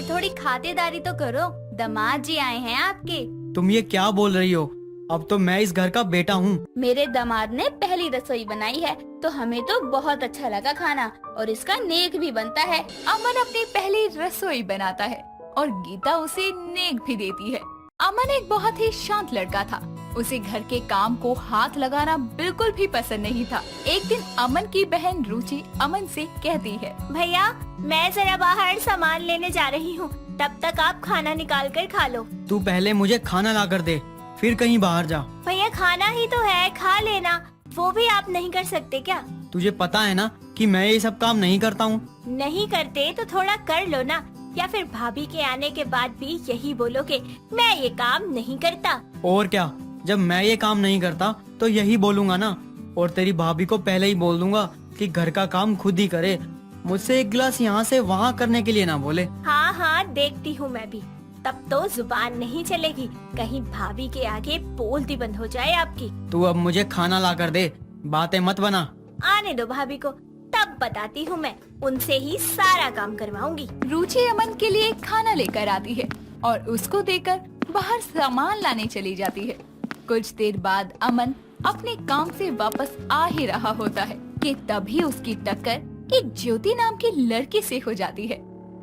थोड़ी खातिरदारी तो करो, दामाद जी आए हैं आपके। तुम ये क्या बोल रही हो? अब तो मैं इस घर का बेटा हूँ। मेरे दामाद ने पहली रसोई बनाई है तो हमें तो बहुत अच्छा लगा खाना, और इसका नेक भी बनता है। अमन अपनी पहली रसोई बनाता है और गीता उसे नेक भी देती है। अमन एक बहुत ही शांत लड़का था। उसे घर के काम को हाथ लगाना बिल्कुल भी पसंद नहीं था। एक दिन अमन की बहन रुचि अमन से कहती है, भैया मैं जरा बाहर सामान लेने जा रही हूँ, तब तक आप खाना निकाल कर खा लो। तू पहले मुझे खाना ला कर दे, फिर कहीं बाहर जा। भैया खाना ही तो है, खा लेना। वो भी आप नहीं कर सकते क्या? तुझे पता है ना कि मैं ये सब काम नहीं करता हूँ। नहीं करते तो थोड़ा कर लो ना, या फिर भाभी के आने के बाद भी यही बोलोगे मैं ये काम नहीं करता। और क्या, जब मैं ये काम नहीं करता तो यही बोलूंगा ना। और तेरी भाभी को पहले ही बोल दूंगा कि घर का काम खुद ही करे, मुझसे एक गिलास यहाँ से वहाँ करने के लिए ना बोले। हाँ हाँ देखती हूँ मैं भी, तब तो जुबान नहीं चलेगी, कहीं भाभी के आगे बोलती बंद हो जाए आपकी। तू अब मुझे खाना ला कर दे, बातें मत बना। आने दो भाभी को, तब बताती हूँ मैं, उनसे ही सारा काम करवाऊंगी। रुचि अमन के लिए खाना लेकर आती है और उसको देकर बाहर सामान लाने चली जाती है। कुछ देर बाद अमन अपने काम से वापस आ ही रहा होता है कि तभी उसकी टक्कर एक ज्योति नाम की लड़की से हो जाती है।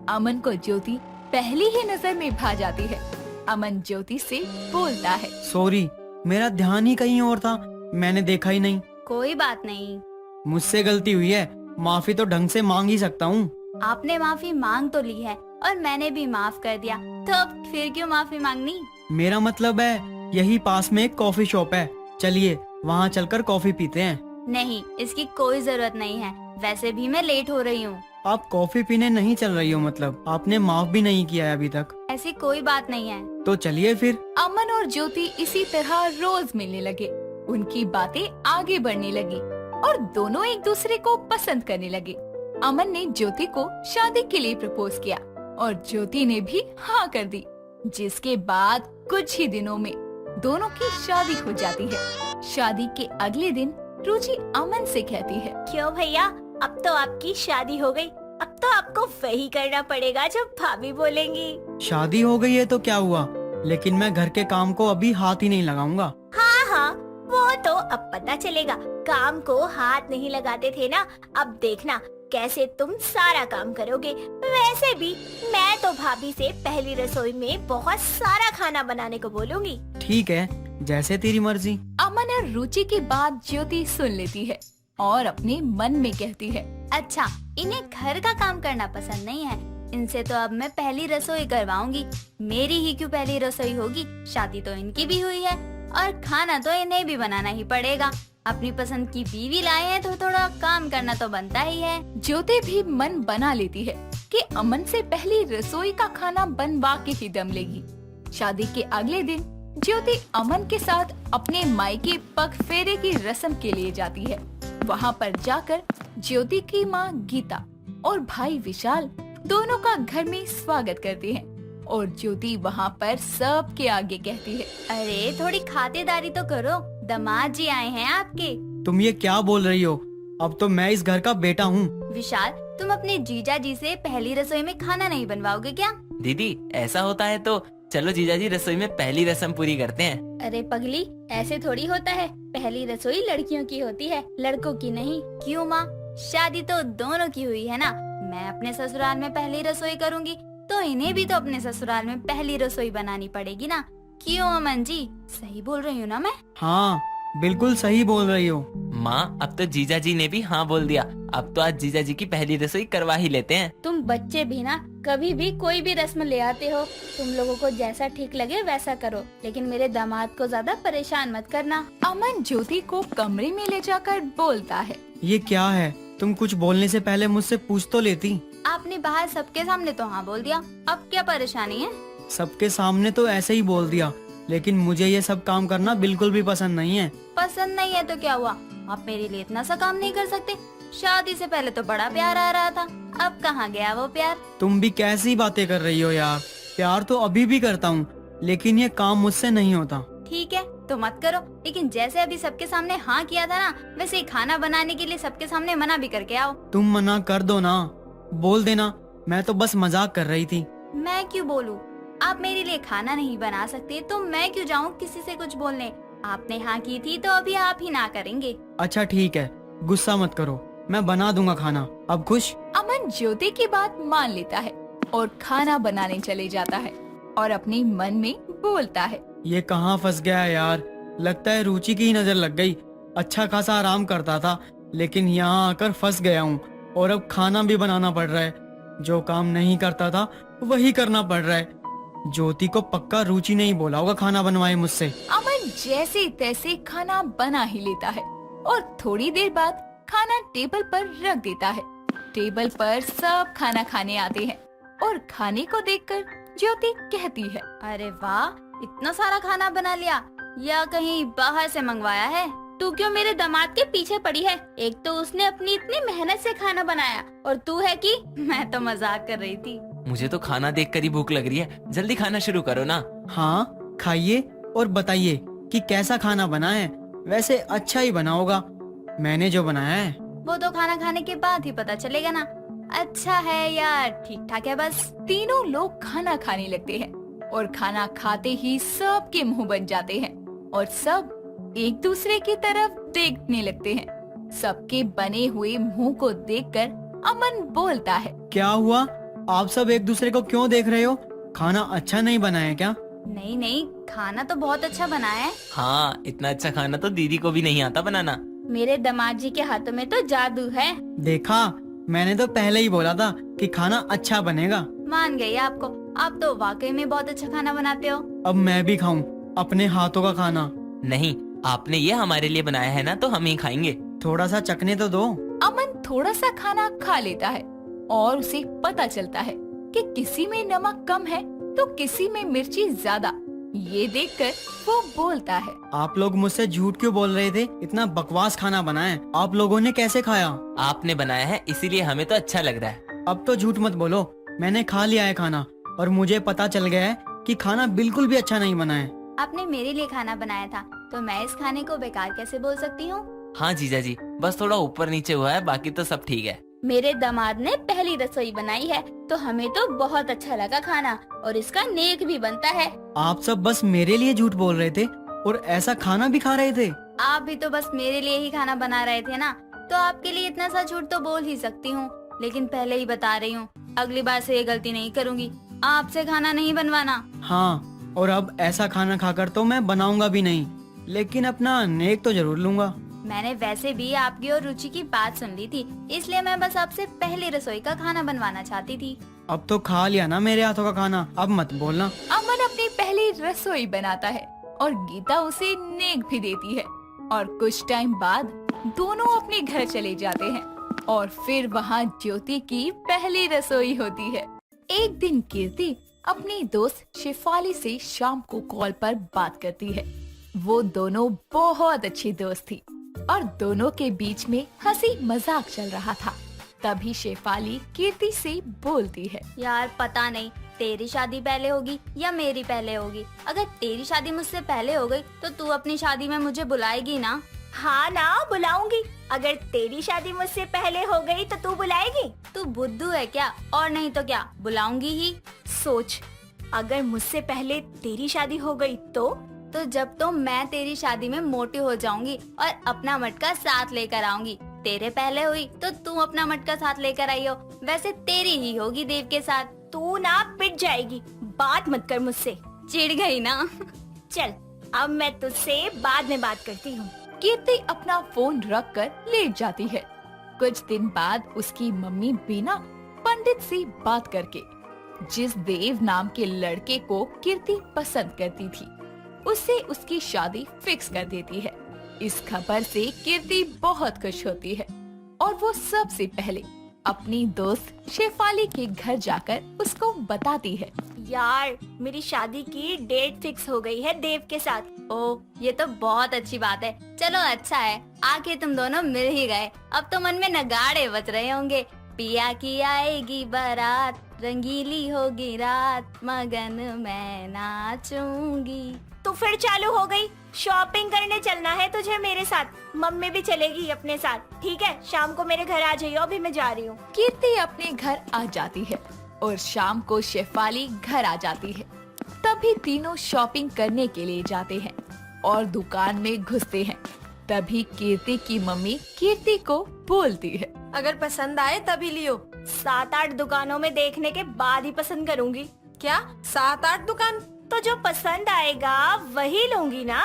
अमन को ज्योति पहली ही नजर में भा जाती है। अमन ज्योति से बोलता है, सॉरी, मेरा ध्यान ही कहीं और था, मैंने देखा ही नहीं। कोई बात नहीं, मुझसे गलती हुई है, माफी तो ढंग से मांग ही सकता हूँ। आपने माफी मांग तो ली है और मैंने भी माफ कर दिया, तो अब फिर क्यों माफी मांगनी? मेरा मतलब है यही पास में एक कॉफी शॉप है, चलिए वहाँ चलकर कॉफी पीते हैं। नहीं, इसकी कोई जरूरत नहीं है, वैसे भी मैं लेट हो रही हूँ। आप कॉफी पीने नहीं चल रही हो मतलब? आपने माफ भी नहीं किया है अभी तक। ऐसी कोई बात नहीं है। तो चलिए फिर। अमन और ज्योति इसी तरह रोज मिलने लगे। उनकी बातें आगे बढ़ने लगी और दोनों एक दूसरे को पसंद करने लगे। अमन ने ज्योति को शादी के लिए प्रपोज किया और ज्योति ने भी हाँ कर दी, जिसके बाद कुछ ही दिनों में दोनों की शादी हो जाती है। शादी के अगले दिन रुचि अमन से कहती है, क्यों भैया, अब तो आपकी शादी हो गई, अब तो आपको वही करना पड़ेगा जो भाभी बोलेंगी। शादी हो गई है तो क्या हुआ, लेकिन मैं घर के काम को अभी हाथ ही नहीं लगाऊंगा। हाँ हाँ, वो तो अब पता चलेगा, काम को हाथ नहीं लगाते थे ना, अब देखना कैसे तुम सारा काम करोगे। वैसे भी मैं तो भाभी से पहली रसोई में बहुत सारा खाना बनाने को बोलूंगी। ठीक है, जैसे तेरी मर्जी। अमन और रुचि की बात ज्योति सुन लेती है और अपने मन में कहती है, अच्छा, इन्हें घर का काम करना पसंद नहीं है, इनसे तो अब मैं पहली रसोई करवाऊंगी। मेरी ही क्यों पहली रसोई होगी, शादी तो इनकी भी हुई है और खाना तो इन्हें भी बनाना ही पड़ेगा। अपनी पसंद की बीवी लाए हैं तो थोड़ा काम करना तो बनता ही है। ज्योति भी मन बना लेती है कि अमन से पहली रसोई का खाना बनवा के ही दम लेगी। शादी के अगले दिन ज्योति अमन के साथ अपने मायके पग फेरे की रस्म के लिए जाती है। वहाँ पर जाकर ज्योति की माँ गीता और भाई विशाल दोनों का घर में स्वागत करते हैं और ज्योति वहाँ पर सबके आगे कहती है, अरे थोड़ी खातिरदारी तो करो, दामाद जी आए हैं आपके। तुम ये क्या बोल रही हो? अब तो मैं इस घर का बेटा हूँ। विशाल, तुम अपने जीजा जी से पहली रसोई में खाना नहीं बनवाओगे क्या? दीदी ऐसा होता है तो चलो जीजाजी रसोई में पहली रस्म पूरी करते हैं। अरे पगली, ऐसे थोड़ी होता है, पहली रसोई लड़कियों की होती है, लड़कों की नहीं। क्यों माँ, शादी तो दोनों की हुई है ना। मैं अपने ससुराल में पहली रसोई करूँगी तो इन्हें भी तो अपने ससुराल में पहली रसोई बनानी पड़ेगी ना। क्यों अमन जी, सही बोल रही हूँ ना मैं? हाँ, बिल्कुल सही बोल रही हो। माँ अब तो जीजाजी ने भी हाँ बोल दिया, अब तो आज जीजाजी की पहली रसोई करवा ही लेते हैं। तुम बच्चे भी ना, कभी भी कोई भी रस्म ले आते हो, तुम लोगों को जैसा ठीक लगे वैसा करो, लेकिन मेरे दामाद को ज्यादा परेशान मत करना। अमन ज्योति को कमरे में ले जाकर बोलता है, ये क्या है? तुम कुछ बोलने से पहले मुझसे पूछ तो लेती। आपने बाहर सबके सामने तो हाँ बोल दिया, अब क्या परेशानी है? सबके सामने तो ऐसे ही बोल दिया, लेकिन मुझे ये सब काम करना बिल्कुल भी पसंद नहीं है। पसंद नहीं है तो क्या हुआ, आप मेरे लिए इतना सा काम नहीं कर सकते? शादी से पहले तो बड़ा प्यार आ रहा था, अब कहाँ गया वो प्यार? तुम भी कैसी बातें कर रही हो यार। प्यार तो अभी भी करता हूँ, लेकिन ये काम मुझसे नहीं होता। ठीक है तो मत करो, लेकिन जैसे अभी सबके सामने हाँ किया था ना, वैसे ही खाना बनाने के लिए सबके सामने मना भी करके आओ। तुम मना कर दो ना, बोल देना मैं तो बस मजाक कर रही थी। मैं क्यों बोलूं? आप मेरे लिए खाना नहीं बना सकते तो मैं क्यों जाऊं किसी से कुछ बोलने? आपने हाँ की थी तो अभी आप ही ना करेंगे। अच्छा ठीक है, गुस्सा मत करो, मैं बना दूंगा खाना। अब खुश? अमन ज्योति की बात मान लेता है और खाना बनाने चले जाता है और अपने मन में बोलता है, ये कहाँ फंस गया है यार, लगता है रुचि की ही नजर लग गई। अच्छा खासा आराम करता था लेकिन यहाँ आकर फंस गया हूँ और अब खाना भी बनाना पड़ रहा है। जो काम नहीं करता था वही करना पड़ रहा है। ज्योति को पक्का रुचि नहीं बोला होगा खाना बनवाए मुझसे। अमन जैसे तैसे खाना बना ही लेता है और थोड़ी देर बाद खाना टेबल पर रख देता है। टेबल पर सब खाना खाने आते हैं और खाने को देखकर ज्योति कहती है, अरे वाह, इतना सारा खाना बना लिया, या कहीं बाहर से मंगवाया है? तू क्यों मेरे दामाद के पीछे पड़ी है? एक तो उसने अपनी इतनी मेहनत से खाना बनाया और तू है कि मैं तो मजाक कर रही थी। मुझे तो खाना देखकर ही भूख लग रही है, जल्दी खाना शुरू करो ना। हाँ खाइए और बताइए कि कैसा खाना बना है। वैसे अच्छा ही बना होगा, मैंने जो बनाया है। वो तो खाना खाने के बाद ही पता चलेगा ना, अच्छा है या ठीक ठाक है बस। तीनों लोग खाना खाने लगते हैं और खाना खाते ही सबके मुंह बन जाते हैं और सब एक दूसरे की तरफ देखने लगते हैं। सबके बने हुए मुंह को देखकर अमन बोलता है, क्या हुआ, आप सब एक दूसरे को क्यों देख रहे हो? खाना अच्छा नहीं बना है क्या? नहीं नहीं, खाना तो बहुत अच्छा बना है। हाँ, इतना अच्छा खाना तो दीदी को भी नहीं आता बनाना। मेरे दामाद जी के हाथों में तो जादू है। देखा, मैंने तो पहले ही बोला था कि खाना अच्छा बनेगा। मान गई आपको, आप तो वाकई में बहुत अच्छा खाना बनाते हो। अब मैं भी खाऊं अपने हाथों का खाना? नहीं, आपने ये हमारे लिए बनाया है ना, तो हम ही खाएंगे। थोड़ा सा चखने तो दो। अमन थोड़ा सा खाना खा लेता है और उसे पता चलता है कि किसी में नमक कम है तो किसी में मिर्ची ज्यादा। ये देखकर वो बोलता है, आप लोग मुझसे झूठ क्यों बोल रहे थे? इतना बकवास खाना बना है, आप लोगों ने कैसे खाया? आपने बनाया है इसीलिए हमें तो अच्छा लग रहा है। अब तो झूठ मत बोलो, मैंने खा लिया है खाना और मुझे पता चल गया है कि खाना बिल्कुल भी अच्छा नहीं बना है। आपने मेरे लिए खाना बनाया था तो मैं इस खाने को बेकार कैसे बोल सकती हूँ? हाँ जीजा जी, बस थोड़ा ऊपर नीचे हुआ है, बाकी तो सब ठीक है। मेरे दामाद ने पहली रसोई बनाई है तो हमें तो बहुत अच्छा लगा खाना, और इसका नेक भी बनता है। आप सब बस मेरे लिए झूठ बोल रहे थे और ऐसा खाना भी खा रहे थे। आप भी तो बस मेरे लिए ही खाना बना रहे थे ना, तो आपके लिए इतना सा झूठ तो बोल ही सकती हूँ, लेकिन पहले ही बता रही हूँ, अगली बार से ये गलती नहीं करूँगी, आपसे खाना नहीं बनवाना। हाँ, और अब ऐसा खाना खाकर तो मैं बनाऊंगा भी नहीं, लेकिन अपना नेक तो जरूर लूंगा। मैंने वैसे भी आपकी और रुचि की बात सुन ली थी, इसलिए मैं बस आपसे पहली रसोई का खाना बनवाना चाहती थी। अब तो खा लिया ना मेरे हाथों का खाना, अब मत बोलना। अमन अपनी पहली रसोई बनाता है और गीता उसे नेक भी देती है और कुछ टाइम बाद दोनों अपने घर चले जाते हैं और फिर वहाँ ज्योति की पहली रसोई होती है। एक दिन कीर्ति अपनी दोस्त शेफाली से शाम को कॉल पर बात करती है। वो दोनों बहुत अच्छी दोस्त थी और दोनों के बीच में हंसी मजाक चल रहा था। तभी शेफाली कीर्ति से बोलती है, यार पता नहीं तेरी शादी पहले होगी या मेरी पहले होगी। अगर तेरी शादी मुझसे पहले हो गई तो तू अपनी शादी में मुझे बुलाएगी ना? हाँ ना, बुलाऊंगी। अगर तेरी शादी मुझसे पहले हो गई तो तू बुलाएगी? तू बुद्धू है क्या? और नहीं तो क्या, बुलाऊंगी ही। सोच, अगर मुझसे पहले तेरी शादी हो गई तो जब तो मैं तेरी शादी में मोटी हो जाऊंगी और अपना मटका साथ लेकर आऊंगी। तेरे पहले हुई तो तू अपना मटका साथ लेकर आई हो, वैसे तेरी ही होगी देव के साथ। तू ना पिट जाएगी, बात मत कर मुझसे। चिढ़ गई ना? चल, अब मैं तुझसे बाद में बात करती हूँ। कीर्ति अपना फोन रख कर लेट जाती है। कुछ दिन बाद उसकी मम्मी बीना पंडित से बात करके जिस देव नाम के लड़के को कीर्ति पसंद करती थी उससे उसकी शादी फिक्स कर देती है। इस खबर से कीर्ति बहुत खुश होती है और वो सबसे पहले अपनी दोस्त शेफाली के घर जाकर उसको बताती है, यार मेरी शादी की डेट फिक्स हो गई है देव के साथ। ओ, ये तो बहुत अच्छी बात है। चलो अच्छा है, आके तुम दोनों मिल ही गए। अब तो मन में नगाड़े बज रहे होंगे। पिया की आएगी बारात, रंगीली होगी रात, मगन मैं नाचूंगी। तो फिर चालू हो गई। शॉपिंग करने चलना है तुझे मेरे साथ, मम्मी भी चलेगी अपने साथ। ठीक है, शाम को मेरे घर आ जाइयो, अभी मैं जा रही हूँ। कीर्ति अपने घर आ जाती है और शाम को शेफाली घर आ जाती है। तभी तीनों शॉपिंग करने के लिए जाते हैं और दुकान में घुसते हैं। तभी कीर्ति की मम्मी कीर्ति को बोलती है, अगर पसंद आए तभी लियो। 7-8 दुकानों में देखने के बाद ही पसंद करूंगी। क्या 7-8 दुकान? तो जो पसंद आएगा वही लूंगी ना।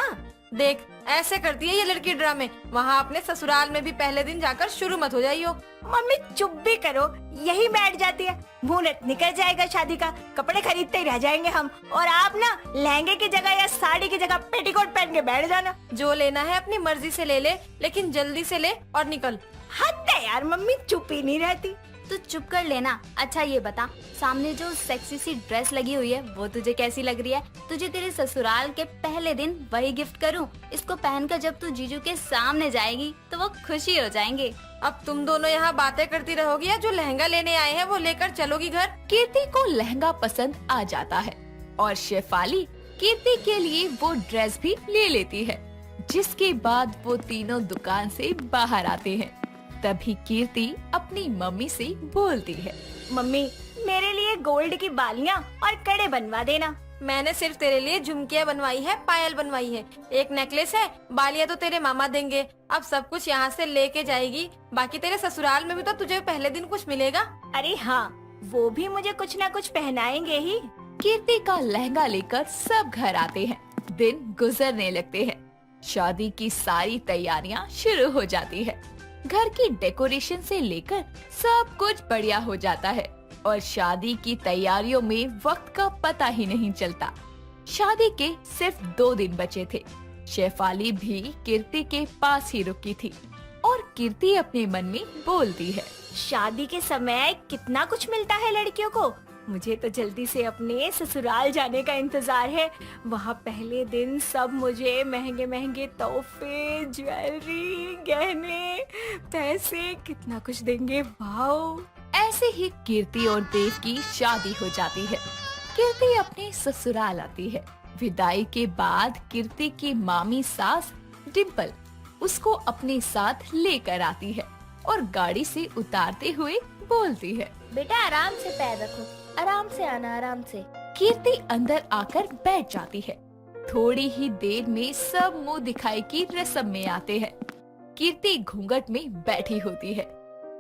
देख ऐसे करती है ये लड़की ड्रामे। वहाँ अपने ससुराल में भी पहले दिन जाकर शुरू मत हो जाइयो। मम्मी चुप भी करो, यही बैठ जाती है। मुहूर्त निकल जाएगा शादी का, कपड़े खरीदते ही रह जाएंगे हम। और आप ना लहंगे की जगह या साड़ी की जगह पेटीकोट पहन के बैठ जाना। जो लेना है अपनी मर्जी से ले ले, लेकिन जल्दी से ले और निकल। हद है यार, मम्मी चुप ही नहीं रहती। तो चुप कर लेना। अच्छा ये बता, सामने जो सेक्सी सी ड्रेस लगी हुई है वो तुझे कैसी लग रही है? तुझे तेरे ससुराल के पहले दिन वही गिफ्ट करूं? इसको पहनकर जब तू जीजू के सामने जाएगी तो वो खुशी हो जाएंगे। अब तुम दोनों यहाँ बातें करती रहोगी या जो लहंगा लेने आए हैं वो लेकर चलोगी घर? कीर्ति को लहंगा पसंद आ जाता है और शेफाली कीर्ति के लिए वो ड्रेस भी ले लेती है। जिसके बाद वो तीनों दुकान से बाहर आते हैं। तभी कीर्ति अपनी मम्मी से बोलती है, मम्मी मेरे लिए गोल्ड की बालियां और कड़े बनवा देना। मैंने सिर्फ तेरे लिए झुमकियाँ बनवाई है, पायल बनवाई है, एक नेकलेस है, बालियाँ तो तेरे मामा देंगे। अब सब कुछ यहाँ से लेके जाएगी। बाकी तेरे ससुराल में भी तो तुझे पहले दिन कुछ मिलेगा। अरे हाँ, वो भी मुझे कुछ ना कुछ पहनाएंगे ही। कीर्ति का लहंगा लेकर सब घर आते हैं। दिन गुजरने लगते हैं। शादी की सारी तैयारियां शुरू हो जाती है। घर की डेकोरेशन से लेकर सब कुछ बढ़िया हो जाता है और शादी की तैयारियों में वक्त का पता ही नहीं चलता। शादी के सिर्फ 2 दिन बचे थे। शेफाली भी कीर्ति के पास ही रुकी थी और कीर्ति अपने मन में बोलती है, शादी के समय कितना कुछ मिलता है लड़कियों को। मुझे तो जल्दी से अपने ससुराल जाने का इंतजार है। वहाँ पहले दिन सब मुझे महंगे महंगे तोहफे, ज्वेलरी, गहने, पैसे कितना कुछ देंगे। वाओ। ऐसे ही कीर्ति और देव की शादी हो जाती है। कीर्ति अपने ससुराल आती है। विदाई के बाद कीर्ति की मामी सास डिम्पल उसको अपने साथ लेकर आती है और गाड़ी से उतारते हुए बोलती है, बेटा आराम से पैर रखो, आराम से आना, आराम से। कीर्ति अंदर आकर बैठ जाती है। थोड़ी ही देर में सब मुंह दिखाई की रस्म में आते हैं। कीर्ति घूंघट में बैठी होती है।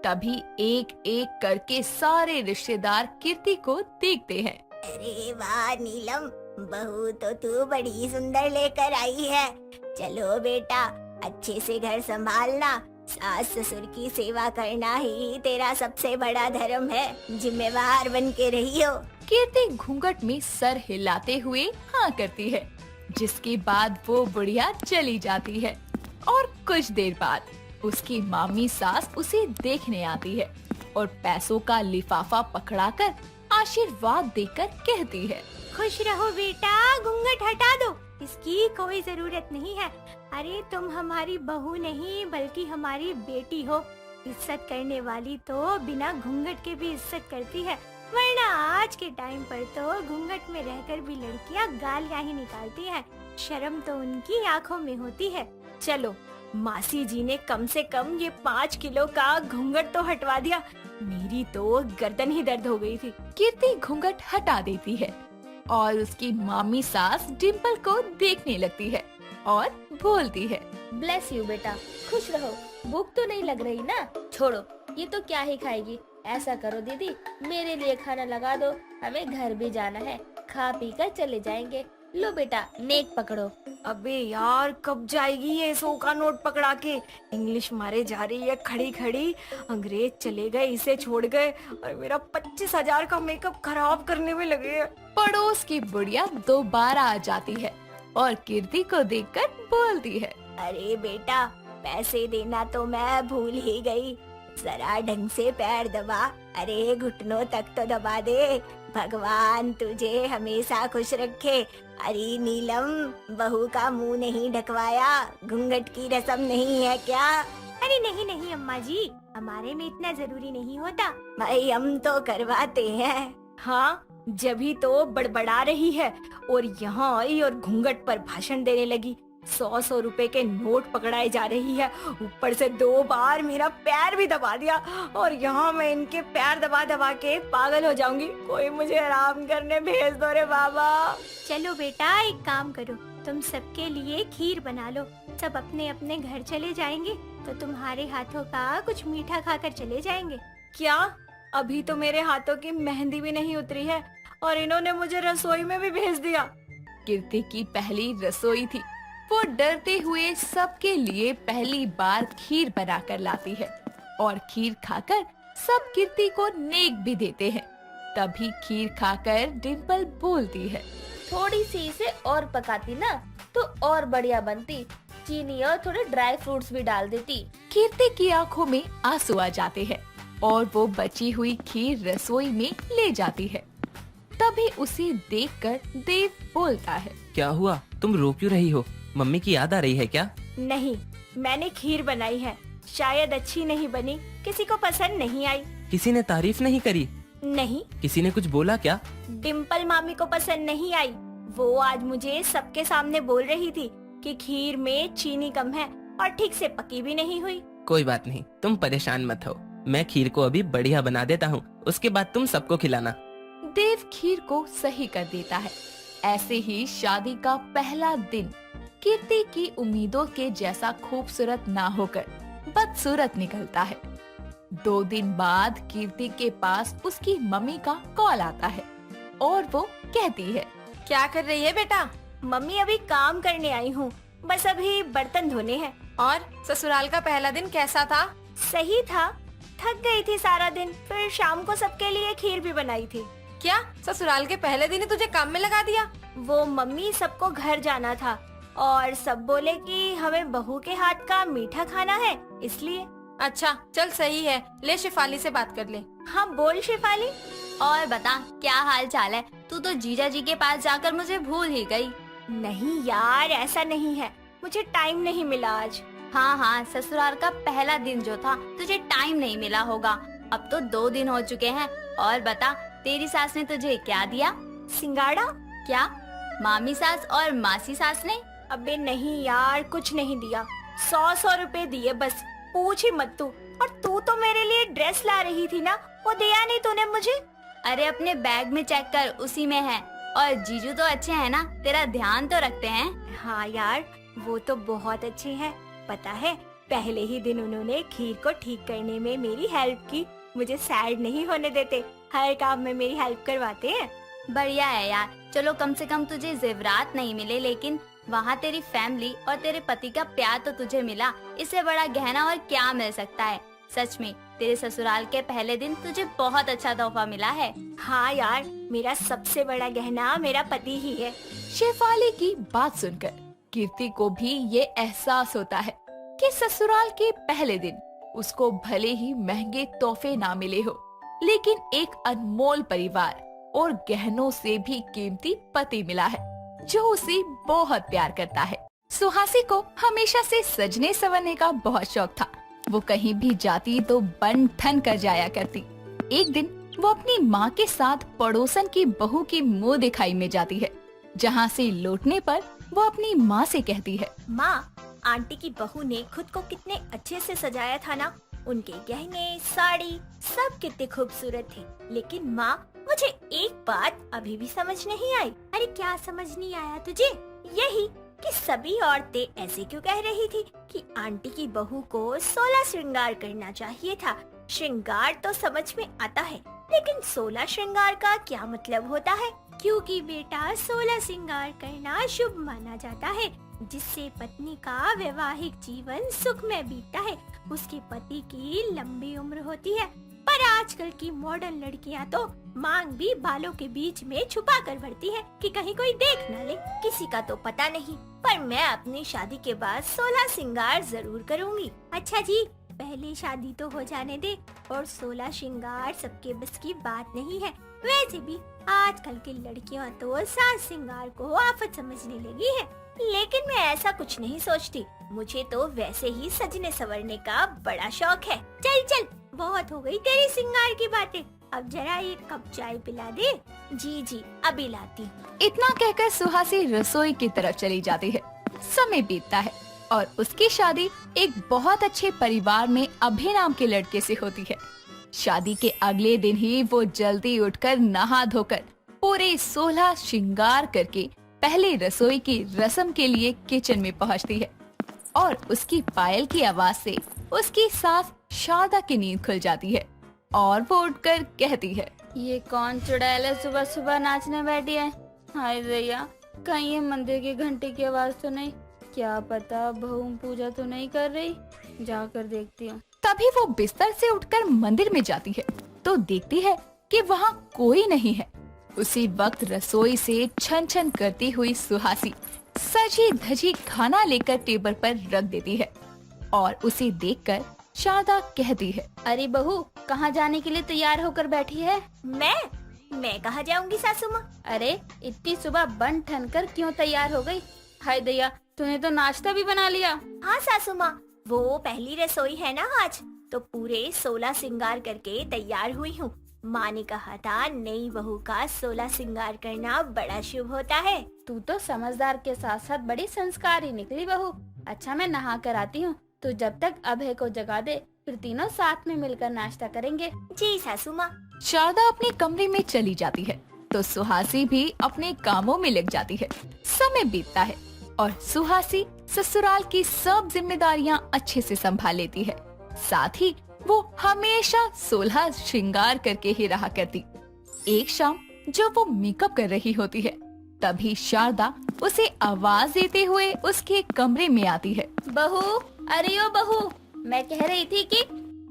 तभी एक एक करके सारे रिश्तेदार कीर्ति को देखते हैं। अरे वाह नीलम, बहू तो तू बड़ी सुंदर लेकर आई है। चलो बेटा, अच्छे से घर संभालना। सास ससुर की सेवा करना ही तेरा सबसे बड़ा धर्म है। जिम्मेवार बन के रहियो। कीर्ति घूंघट में सर हिलाते हुए हाँ करती है। जिसके बाद वो बुढ़िया चली जाती है और कुछ देर बाद उसकी मामी सास उसे देखने आती है और पैसों का लिफाफा पकड़ाकर आशीर्वाद देकर कहती है, खुश रहो बेटा, घूंघट हटा दो, इसकी कोई जरूरत नहीं है। अरे तुम हमारी बहू नहीं बल्कि हमारी बेटी हो। इज्जत करने वाली तो बिना घूंघट के भी इज्जत करती है, वरना आज के टाइम पर तो घूंघट में रहकर भी लड़कियां गालियां ही निकालती हैं। शर्म तो उनकी आंखों में होती है। चलो, मासी जी ने कम से कम ये 5 किलो का घूंघट तो हटवा दिया। मेरी तो गर्दन ही दर्द हो गई थी। कीर्ति घूंघट हटा देती है और उसकी मामी सास डिम्पल को देखने लगती है और बोलती है, ब्लेस यू बेटा, खुश रहो। भूख तो नहीं लग रही ना? छोड़ो, ये तो क्या ही खाएगी। ऐसा करो दीदी, मेरे लिए खाना लगा दो, हमें घर भी जाना है, खा पी कर चले जाएंगे। लो बेटा, नेक पकड़ो। अबे यार, कब जाएगी ये 100 का नोट पकड़ा के? इंग्लिश मारे जा रही है खड़ी खड़ी। अंग्रेज चले गए, इसे छोड़ गए और मेरा 25,000 का मेकअप खराब करने में लगे हैं। पड़ोस की बुढ़िया दोबारा आ जाती है और कीर्ति को देखकर बोलती है, अरे बेटा, पैसे देना तो मैं भूल ही गई। जरा ढंग से पैर दबा। अरे घुटनों तक तो दबा दे। भगवान तुझे हमेशा खुश रखे। अरे नीलम, बहू का मुंह नहीं ढकवाया, घूंघट की रस्म नहीं है क्या? अरे नहीं नहीं अम्मा जी, हमारे में इतना जरूरी नहीं होता। भाई हम तो करवाते हैं। हाँ, जब ही तो बड़बड़ा रही है और यहाँ आई और घूंघट पर भाषण देने लगी। 100 रुपए के नोट पकड़ाई जा रही है। ऊपर से 2 बार मेरा पैर भी दबा दिया और यहाँ मैं इनके पैर दबा दबा के पागल हो जाऊंगी। कोई मुझे आराम करने भेज दो रे बाबा। चलो बेटा, एक काम करो, तुम सबके लिए खीर बना लो। सब अपने अपने घर चले जाएंगे तो तुम्हारे हाथों का कुछ मीठा खाकर चले जाएंगे। क्या? अभी तो मेरे हाथों की मेहंदी भी नहीं उतरी है और इन्होंने मुझे रसोई में भी भेज दिया। कीर्ति की पहली रसोई थी। वो डरते हुए सबके लिए पहली बार खीर बनाकर लाती है और खीर खाकर सब कीर्ति को नेक भी देते हैं। तभी खीर खाकर डिम्पल बोलती है, थोड़ी सी इसे और पकाती ना तो और बढ़िया बनती। चीनी और थोड़े ड्राई फ्रूट्स भी डाल देती। कीर्ति की आंखों में आंसू आ जाते हैं और वो बची हुई खीर रसोई में ले जाती है। तभी उसे देखकर देव बोलता है, क्या हुआ, तुम रो क्यों रही हो? मम्मी की याद आ रही है क्या? नहीं, मैंने खीर बनाई है, शायद अच्छी नहीं बनी, किसी को पसंद नहीं आई। किसी ने तारीफ नहीं करी? नहीं, किसी ने कुछ बोला क्या? डिम्पल मामी को पसंद नहीं आई। वो आज मुझे सबके सामने बोल रही थी कि खीर में चीनी कम है और ठीक से पकी भी नहीं हुई। कोई बात नहीं, तुम परेशान मत हो, मैं खीर को अभी बढ़िया बना देता हूँ, उसके बाद तुम सबको खिलाना। देव खीर को सही कर देता है। ऐसे ही शादी का पहला दिन कीर्ति की उम्मीदों के जैसा खूबसूरत ना होकर बदसूरत निकलता है। 2 दिन बाद कीर्ति के पास उसकी मम्मी का कॉल आता है और वो कहती है, क्या कर रही है बेटा? मम्मी, अभी काम करने आई हूँ, बस अभी बर्तन धोने हैं। और ससुराल का पहला दिन कैसा था? सही था, थक गई थी सारा दिन, फिर शाम को सबके लिए खीर भी बनाई थी। क्या ससुराल के पहले दिन ही तुझे काम में लगा दिया? वो मम्मी, सबको घर जाना था और सब बोले कि हमें बहू के हाथ का मीठा खाना है, इसलिए। अच्छा चल सही है, ले शिफाली से बात कर ले। हाँ बोल शिफाली। और बता, क्या हाल चाल है? तू तो जीजा जी के पास जाकर मुझे भूल ही गई। नहीं यार, ऐसा नहीं है, मुझे टाइम नहीं मिला आज। हाँ, ससुराल का पहला दिन जो था तुझे टाइम नहीं मिला होगा। अब तो 2 दिन हो चुके हैं। और बता, तेरी सास ने तुझे क्या दिया? सिंगाड़ा? क्या मामी सास और मासी सास ने? अबे नहीं यार, कुछ नहीं दिया, 100 रुपए दिए बस, पूछ ही मत तू। और तू तो मेरे लिए ड्रेस ला रही थी ना, वो दिया नहीं तूने मुझे। अरे अपने बैग में चेक कर, उसी में है। और जीजू तो अच्छे हैं ना, तेरा ध्यान तो रखते हैं। हाँ यार, वो तो बहुत अच्छे हैं। पता है, पहले ही दिन उन्होंने खीर को ठीक करने में मेरी हेल्प की। मुझे सैड नहीं होने देते, हर काम में मेरी हेल्प करवाते हैं। बढ़िया है यार। चलो, कम से कम तुझे जेवरात नहीं मिले, लेकिन वहाँ तेरी फैमिली और तेरे पति का प्यार तो तुझे मिला। इससे बड़ा गहना और क्या मिल सकता है? सच में तेरे ससुराल के पहले दिन तुझे बहुत अच्छा तोहफा मिला है। हाँ यार, मेरा सबसे बड़ा गहना मेरा पति ही है। शेफाली की बात सुनकर कीर्ति को भी ये एहसास होता है कि ससुराल के पहले दिन उसको भले ही महंगे तोहफे ना मिले हो, लेकिन एक अनमोल परिवार और गहनों से भी कीमती पति मिला है जो उसे बहुत प्यार करता है। सुहासी को हमेशा से सजने संवरने का बहुत शौक था। वो कहीं भी जाती तो बन ठन कर जाया करती। एक दिन वो अपनी माँ के साथ पड़ोसन की बहू की मुंह दिखाई में जाती है, जहाँ से लौटने पर वो अपनी माँ से कहती है, माँ, आंटी की बहू ने खुद को कितने अच्छे से सजाया था ना। उनके गहने, साड़ी सब कितने खूबसूरत थे। लेकिन माँ, मुझे एक बात अभी भी समझ नहीं आई। अरे क्या समझ नहीं आया तुझे? यही कि सभी औरतें ऐसे क्यों कह रही थी कि आंटी की बहू को 16 श्रृंगार करना चाहिए था। श्रृंगार तो समझ में आता है, लेकिन 16 श्रृंगार का क्या मतलब होता है? क्योंकि बेटा 16 श्रृंगार करना शुभ माना जाता है, जिससे पत्नी का वैवाहिक जीवन सुख में बीतता है, उसके पति की लंबी उम्र होती है। पर आजकल की मॉडर्न लड़कियां तो मांग भी बालों के बीच में छुपा कर भरती है कि कहीं कोई देख न ले। किसी का तो पता नहीं, पर मैं अपनी शादी के बाद 16 श्रृंगार जरूर करूंगी। अच्छा जी, पहले शादी तो हो जाने दे, और 16 श्रृंगार सबके बस की बात नहीं है। वैसे भी आजकल की लड़कियां तो 7 श्रृंगार को आफत समझने लगी है। लेकिन मैं ऐसा कुछ नहीं सोचती, मुझे तो वैसे ही सजने संवरने का बड़ा शौक है। चल चल, बहुत हो गई तेरी श्रृंगार की बातें, अब जरा एक कप चाय पिला दे। जी जी, अभी लाती हूँ। इतना कहकर सुहासी रसोई की तरफ चली जाती है। समय बीतता है और उसकी शादी एक बहुत अच्छे परिवार में अभय नाम के लड़के से होती है। शादी के अगले दिन ही वो जल्दी उठकर नहा धोकर पूरे 16 श्रृंगार करके पहले रसोई की रस्म के लिए किचन में पहुंचती है और उसकी पायल की आवाज से उसकी सास शारदा की नींद खुल जाती है और वो उठकर कहती है, ये कौन चुड़ैल है सुबह सुबह नाचने बैठी है? हाय भैया, कहीं ये मंदिर की घंटी की आवाज तो नहीं? क्या पता बहू पूजा तो नहीं कर रही, जाकर देखती हूँ। तभी वो बिस्तर से उठकर मंदिर में जाती है तो देखती है कि वहाँ कोई नहीं है। उसी वक्त रसोई से छन छन करती हुई सुहासी सजी धजी खाना लेकर टेबल पर रख देती है और उसे देखकर शारदा कहती है, अरे बहू, कहाँ जाने के लिए तैयार होकर बैठी है? मैं कहाँ जाऊंगी सासू माँ? अरे इतनी सुबह बन ठन कर क्यों तैयार हो गई? हाय दया, तूने तो नाश्ता भी बना लिया। हाँ सासू माँ, वो पहली रसोई है ना आज, तो पूरे 16 श्रृंगार करके तैयार हुई हूँ। माँ ने कहा था नई बहू का 16 श्रृंगार करना बड़ा शुभ होता है। तू तो समझदार के साथ साथ बड़ी संस्कारी निकली बहू। अच्छा, मैं नहा कर आती हूँ, तो जब तक अभय को जगा दे, फिर तीनों साथ में मिलकर नाश्ता करेंगे। जी सासू माँ। शारदा अपने कमरे में चली जाती है तो सुहासी भी अपने कामों में लग जाती है। समय बीतता है और सुहासी ससुराल की सब जिम्मेदारियां अच्छे से संभाल लेती है। साथ ही वो हमेशा 16 श्रृंगार करके ही रहा करती। एक शाम जब वो मेकअप कर रही होती है, तभी शारदा उसे आवाज देते हुए उसके कमरे में आती है। बहू, अरे ओ बहू, मैं कह रही थी कि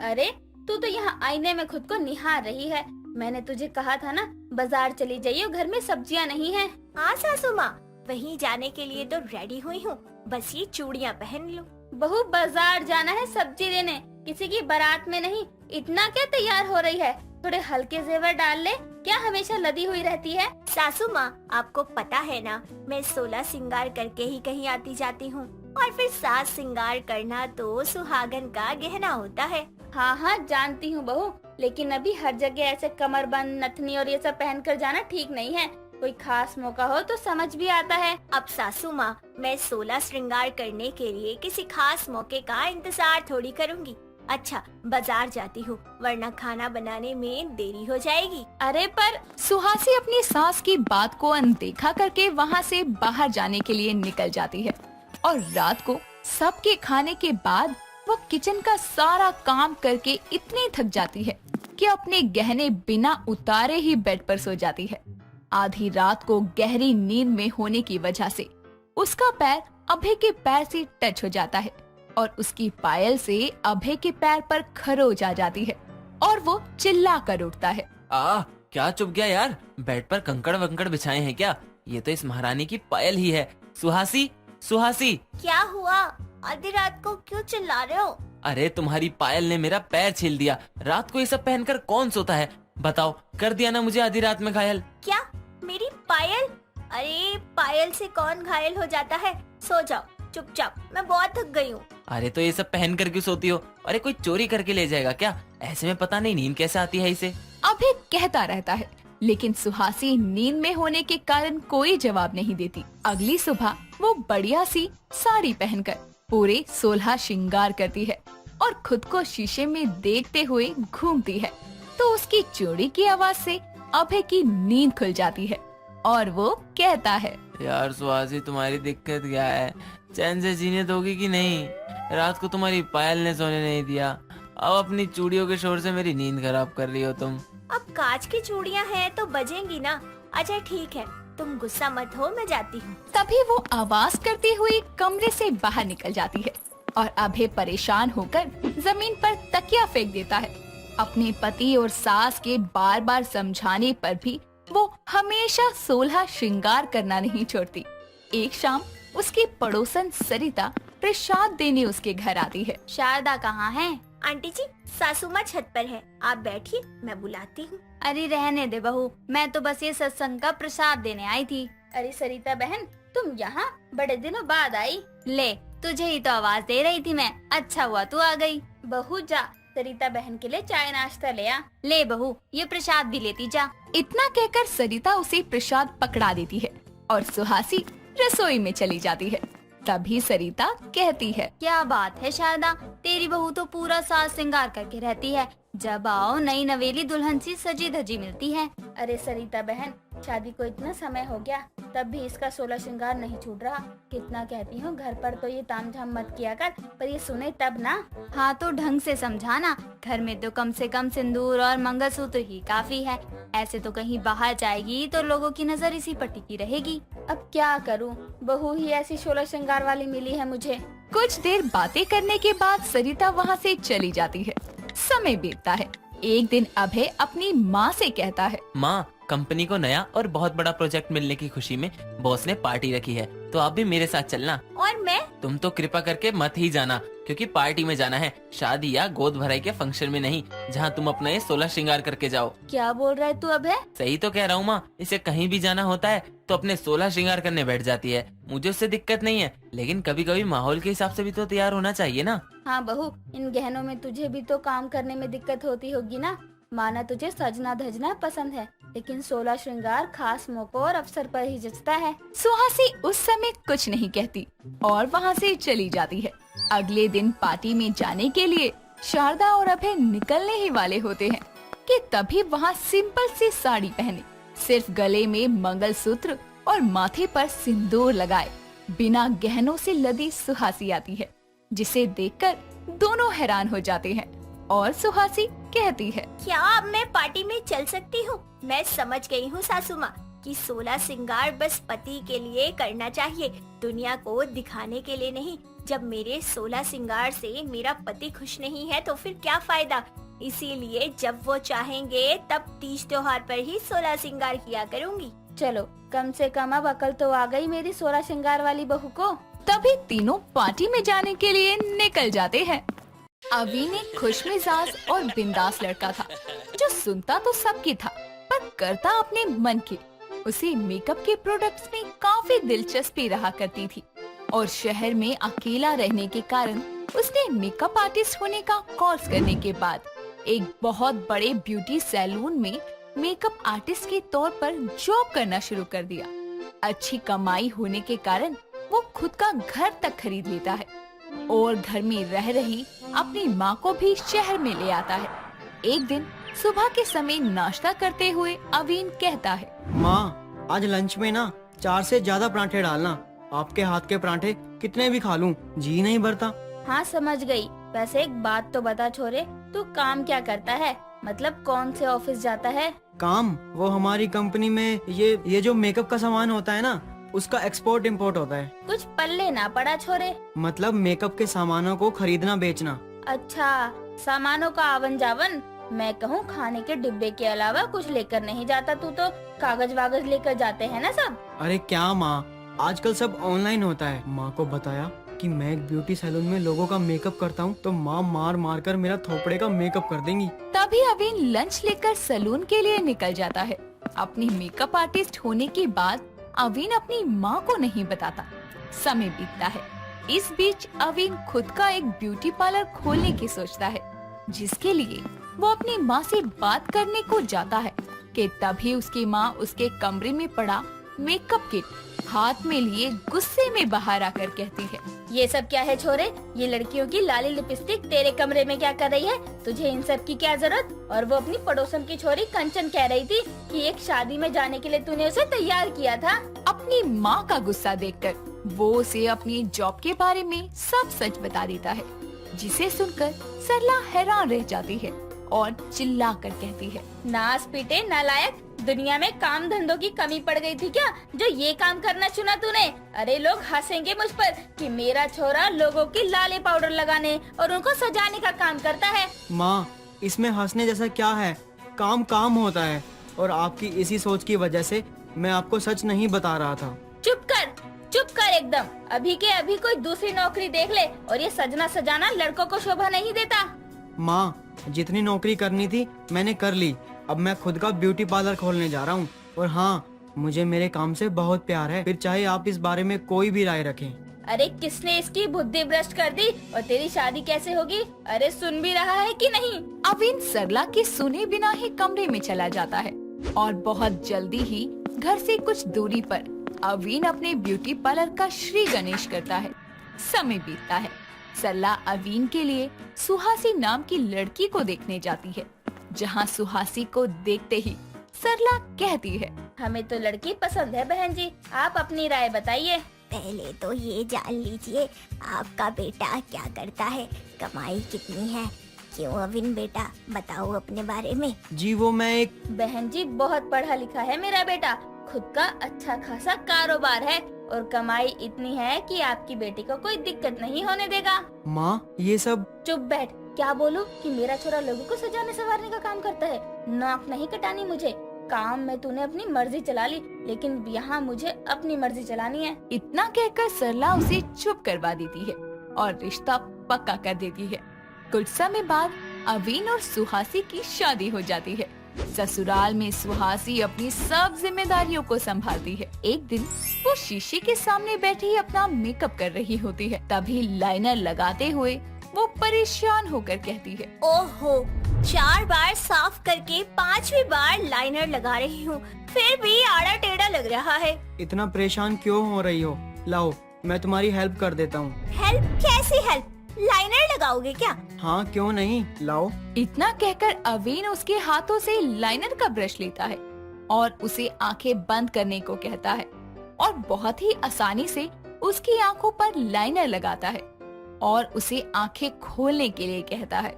अरे तू तो यहाँ आईने में खुद को निहार रही है। मैंने तुझे कहा था ना, बाजार चली जाइए, घर में सब्जियाँ नहीं है। हाँ सासू माँ, वहीं जाने के लिए तो रेडी हुई हूँ, बस ये चूड़ियाँ पहन लो। बहू, बाजार जाना है सब्जी लेने, किसी की बारात में नहीं। इतना क्या तैयार हो रही है? थोड़े हल्के जेवर डाल ले, क्या हमेशा लदी हुई रहती है? सासू माँ, आपको पता है ना, मैं 16 श्रृंगार करके ही कहीं आती जाती हूँ, और फिर 7 श्रृंगार करना तो सुहागन का गहना होता है। हाँ हाँ जानती हूँ बहू, लेकिन अभी हर जगह ऐसे कमरबंद, नथनी और ये सब पहन कर जाना ठीक नहीं है। कोई खास मौका हो तो समझ भी आता है। अब सासू माँ, मैं 16 श्रृंगार करने के लिए किसी खास मौके का इंतजार थोड़ी करूँगी। अच्छा, बाजार जाती हूँ, वरना खाना बनाने में देरी हो जाएगी। अरे पर सुहासी अपनी सास की बात को अनदेखा करके वहाँ से बाहर जाने के लिए निकल जाती है और रात को सबके खाने के बाद वो किचन का सारा काम करके इतनी थक जाती है कि अपने गहने बिना उतारे ही बेड पर सो जाती है। आधी रात को गहरी नींद में होने की वजह से उसका पैर अभय के पैर से टच हो जाता है और उसकी पायल से अभय के पैर पर खरोच आ जाती है और वो चिल्ला कर उठता है। क्या चुप गया यार? बेड पर कंकड़ वंकड़ बिछाए हैं क्या? ये तो इस महारानी की पायल ही है। सुहासी, सुहासी, क्या हुआ? आधी रात को क्यों चिल्ला रहे हो? अरे तुम्हारी पायल ने मेरा पैर छील दिया। रात को ये सब पहनकर कौन सोता है? बताओ, कर दिया ना मुझे आधी रात में घायल। क्या? मेरी पायल? अरे पायल से कौन घायल हो जाता है? सो जाओ चुपचाप, मैं बहुत थक गई हूँ। अरे तो ये सब पहन कर क्यों सोती हो? अरे कोई चोरी करके ले जाएगा क्या? ऐसे में पता नहीं नींद कैसे आती है इसे। अभय कहता रहता है, लेकिन सुहासी नींद में होने के कारण कोई जवाब नहीं देती। अगली सुबह वो बढ़िया सी साड़ी पहनकर पूरे 16 श्रृंगार करती है और खुद को शीशे में देखते हुए घूमती है तो उसकी चूड़ी की आवाज से अभय की नींद खुल जाती है और वो कहता है, यार सुहासी, तुम्हारी दिक्कत क्या है? चैन से जीने दोगी कि नहीं? रात को तुम्हारी पायल ने सोने नहीं दिया, अब अपनी चूड़ियों के शोर से मेरी नींद खराब कर रही हो तुम। अब कांच की चूड़ियाँ हैं तो बजेंगी ना। अच्छा ठीक है, तुम गुस्सा मत हो, मैं जाती हूँ। तभी वो आवाज करती हुई कमरे से बाहर निकल जाती है और अभय परेशान होकर जमीन पर तकिया फेंक देता है। अपने पति और सास के बार बार समझाने पर भी वो हमेशा 16 श्रृंगार करना नहीं छोड़ती। एक शाम उसकी पड़ोसन सरिता प्रसाद देने उसके घर आती है। शारदा कहाँ है? आंटी जी, सासू माँ छत पर है, आप बैठिए, मैं बुलाती हूँ। अरे रहने दे बहू, मैं तो बस ये सत्संग का प्रसाद देने आई थी। अरे सरिता बहन, तुम यहाँ बड़े दिनों बाद आई। ले, तुझे ही तो आवाज दे रही थी मैं। अच्छा हुआ तू आ गई। बहू जा, सरिता बहन के लिए चाय नाश्ता ले आ। ले बहू, ये प्रसाद भी लेती जा। इतना कहकर सरिता उसे प्रसाद पकड़ा देती है और सुहासी रसोई में चली जाती है। तभी सरिता कहती है, क्या बात है शारदा, तेरी बहू तो पूरा साज श्रृंगार करके रहती है। जब आओ नई नवेली दुल्हन सी सजी धजी मिलती है। अरे सरिता बहन, शादी को इतना समय हो गया तब भी इसका 16 श्रृंगार नहीं छूट रहा। कितना कहती हूँ घर पर तो ये तामझाम मत किया कर, पर ये सुने तब ना। हाँ तो ढंग से समझाना, घर में तो कम से कम सिंदूर और मंगलसूत्र ही काफी है। ऐसे तो कहीं बाहर जाएगी तो लोगों की नजर इसी पर टिकी रहेगी। अब क्या करूँ, बहू ही ऐसी 16 श्रृंगार वाली मिली है मुझे। कुछ देर बातें करने के बाद सरिता वहाँ से चली जाती है। समय बीतता है। एक दिन अभय अपनी माँ से कहता है, माँ, कंपनी को नया और बहुत बड़ा प्रोजेक्ट मिलने की खुशी में बॉस ने पार्टी रखी है, तो आप भी मेरे साथ चलना। और मैं? तुम तो कृपा करके मत ही जाना, क्योंकि पार्टी में जाना है, शादी या गोद भराई के फंक्शन में नहीं, जहाँ तुम अपना ये 16 श्रृंगार करके जाओ। क्या बोल रहा है तू अभय? सही तो कह रहा हूँ माँ, इसे कहीं भी जाना होता है तो अपने 16 श्रृंगार करने बैठ जाती है। मुझे उससे दिक्कत नहीं है, लेकिन कभी कभी माहौल के हिसाब से भी तो तैयार होना चाहिए ना। हाँ बहू, इन गहनों में तुझे भी तो काम करने में दिक्कत होती होगी ना। माना तुझे सजना धजना पसंद है, लेकिन 16 श्रृंगार खास मौकों और अवसर पर ही जचता है। सुहासी उस समय कुछ नहीं कहती और वहाँ से चली जाती है। अगले दिन पार्टी में जाने के लिए शारदा और अभय निकलने ही वाले होते हैं कि तभी वहाँ सिंपल सी साड़ी पहने, सिर्फ गले में मंगलसूत्र और माथे पर सिंदूर लगाए, बिना गहनों से लदी सुहासी आती है, जिसे देखकर दोनों हैरान हो जाते हैं। और सुहासी कहती है, क्या अब मैं पार्टी में चल सकती हूँ? मैं समझ गई हूँ सासू माँ कि 16 श्रृंगार बस पति के लिए करना चाहिए, दुनिया को दिखाने के लिए नहीं। जब मेरे 16 श्रृंगार से मेरा पति खुश नहीं है तो फिर क्या फायदा। इसीलिए जब वो चाहेंगे तब तीज त्योहार पर ही 16 श्रृंगार किया करूँगी। चलो, कम से कम अब अकल तो आ गई मेरी 16 श्रृंगार वाली बहू को। तभी तीनों पार्टी में जाने के लिए निकल जाते हैं। अवीन एक खुशमिजाज और बिंदास लड़का था, जो सुनता तो सबकी था पर करता अपने मन की। उसे मेकअप के प्रोडक्ट्स में काफी दिलचस्पी रहा करती थी और शहर में अकेला रहने के कारण उसने मेकअप आर्टिस्ट होने का कोर्स करने के बाद एक बहुत बड़े ब्यूटी सैलून में मेकअप आर्टिस्ट के तौर पर जॉब करना शुरू कर दिया। अच्छी कमाई होने के कारण वो खुद का घर तक खरीद लेता है और घर में रह रही अपनी माँ को भी शहर में ले आता है। एक दिन सुबह के समय नाश्ता करते हुए अवीन कहता है, माँ, आज लंच में ना 4 से ज्यादा पराठे डालना। आपके हाथ के पराठे कितने भी खा लूं, जी नहीं भरता। हाँ समझ गई। वैसे एक बात तो बता छोरे, तू काम क्या करता है? मतलब कौन से ऑफिस जाता है? काम? वो हमारी कंपनी में ये जो मेकअप का सामान होता है ना, उसका एक्सपोर्ट इम्पोर्ट होता है। कुछ पल्ले ना पड़ा छोरे। मतलब मेकअप के सामानों को खरीदना बेचना। अच्छा, सामानों का आवन जावन। मैं कहूँ खाने के डिब्बे के अलावा कुछ लेकर नहीं जाता तू तो? कागज वागज लेकर जाते हैं ना सब। अरे क्या माँ, आजकल सब ऑनलाइन होता है। माँ को बताया कि मैं एक ब्यूटी सैलून में लोगों का मेकअप करता हूँ, तो माँ मार मार कर मेरा थोपड़े का मेकअप कर देंगी। तभी अवीन लंच लेकर सैलून के लिए निकल जाता है। अपनी मेकअप आर्टिस्ट होने के बाद अवीन अपनी माँ को नहीं बताता। समय बीतता है। इस बीच अवीन खुद का एक ब्यूटी पार्लर खोलने की सोचता है, जिसके लिए वो अपनी माँ से बात करने को जाता है कि तभी उसकी माँ उसके कमरे में पड़ा मेकअप किट हाथ में लिए गुस्से में बाहर आकर कहती है, ये सब क्या है छोरे? ये लड़कियों की लाली लिपस्टिक तेरे कमरे में क्या कर रही है? तुझे इन सब की क्या जरूरत? और वो अपनी पड़ोसन की छोरी कंचन कह रही थी कि एक शादी में जाने के लिए तूने उसे तैयार किया था। अपनी माँ का गुस्सा देखकर वो उसे अपनी जॉब के बारे में सब सच बता देता है, जिसे सुनकर सरला हैरान रह जाती है और चिल्ला कर कहती है, नास पीटे नालायक, दुनिया में काम धंधों की कमी पड़ गई थी क्या जो ये काम करना चुना तूने? अरे लोग हंसेंगे मुझ पर कि मेरा छोरा लोगों की लाले पाउडर लगाने और उनको सजाने का काम करता है। माँ, इसमें हंसने जैसा क्या है? काम काम होता है, और आपकी इसी सोच की वजह से मैं आपको सच नहीं बता रहा था। चुप कर एकदम। अभी के अभी कोई दूसरी नौकरी देख ले, और ये सजना सजाना लड़कों को शोभा नहीं देता। माँ, जितनी नौकरी करनी थी मैंने कर ली। अब मैं खुद का ब्यूटी पार्लर खोलने जा रहा हूँ, और हाँ, मुझे मेरे काम से बहुत प्यार है। फिर चाहे आप इस बारे में कोई भी राय रखें। अरे किसने इसकी बुद्धि भ्रष्ट कर दी? और तेरी शादी कैसे होगी? अरे सुन भी रहा है कि नहीं? अवीन सरला के सुने बिना ही कमरे में चला जाता है और बहुत जल्दी ही घर से कुछ दूरी पर अवीन अपने ब्यूटी पार्लर का श्री गणेश करता है। समय बीतता है। सरला अवीन के लिए सुहासी नाम की लड़की को देखने जाती है, जहाँ सुहासी को देखते ही सरला कहती है, हमें तो लड़की पसंद है बहन जी, आप अपनी राय बताइए। पहले तो ये जान लीजिए आपका बेटा क्या करता है, कमाई कितनी है। क्यों अविन बेटा, बताओ अपने बारे में। जी वो मैं एक बहन जी बहुत पढ़ा लिखा है मेरा बेटा, खुद का अच्छा खासा कारोबार है और कमाई इतनी है कि आपकी बेटी को कोई दिक्कत नहीं होने देगा। माँ ये सब चुप बैठ, क्या बोलूं कि मेरा छोरा लोगों को सजाने संवारने का काम करता है। नाक नहीं कटानी मुझे, काम में तूने अपनी मर्जी चला ली, लेकिन यहाँ मुझे अपनी मर्जी चलानी है। इतना कहकर सरला उसे चुप करवा देती है और रिश्ता पक्का कर देती है। कुछ समय बाद अवीन और सुहासी की शादी हो जाती है। ससुराल में सुहासी अपनी सब जिम्मेदारियों को संभालती है। एक दिन वो शीशे के सामने बैठी अपना मेकअप कर रही होती है। तभी लाइनर लगाते हुए वो परेशान होकर कहती है, ओहो, 4 बार साफ करके 5वीं बार लाइनर लगा रही हूँ, फिर भी आड़ा टेढ़ा लग रहा है। इतना परेशान क्यों हो रही हो? लाओ मैं तुम्हारी हेल्प कर देता हूँ। हेल्प? कैसी हेल्प? लाइनर लगाओगे क्या? हाँ क्यों नहीं, लाओ। इतना कहकर अवीन उसके हाथों से लाइनर का ब्रश लेता है और उसे आंखें बंद करने को कहता है और बहुत ही आसानी से उसकी आंखों पर लाइनर लगाता है और उसे आंखें खोलने के लिए कहता है।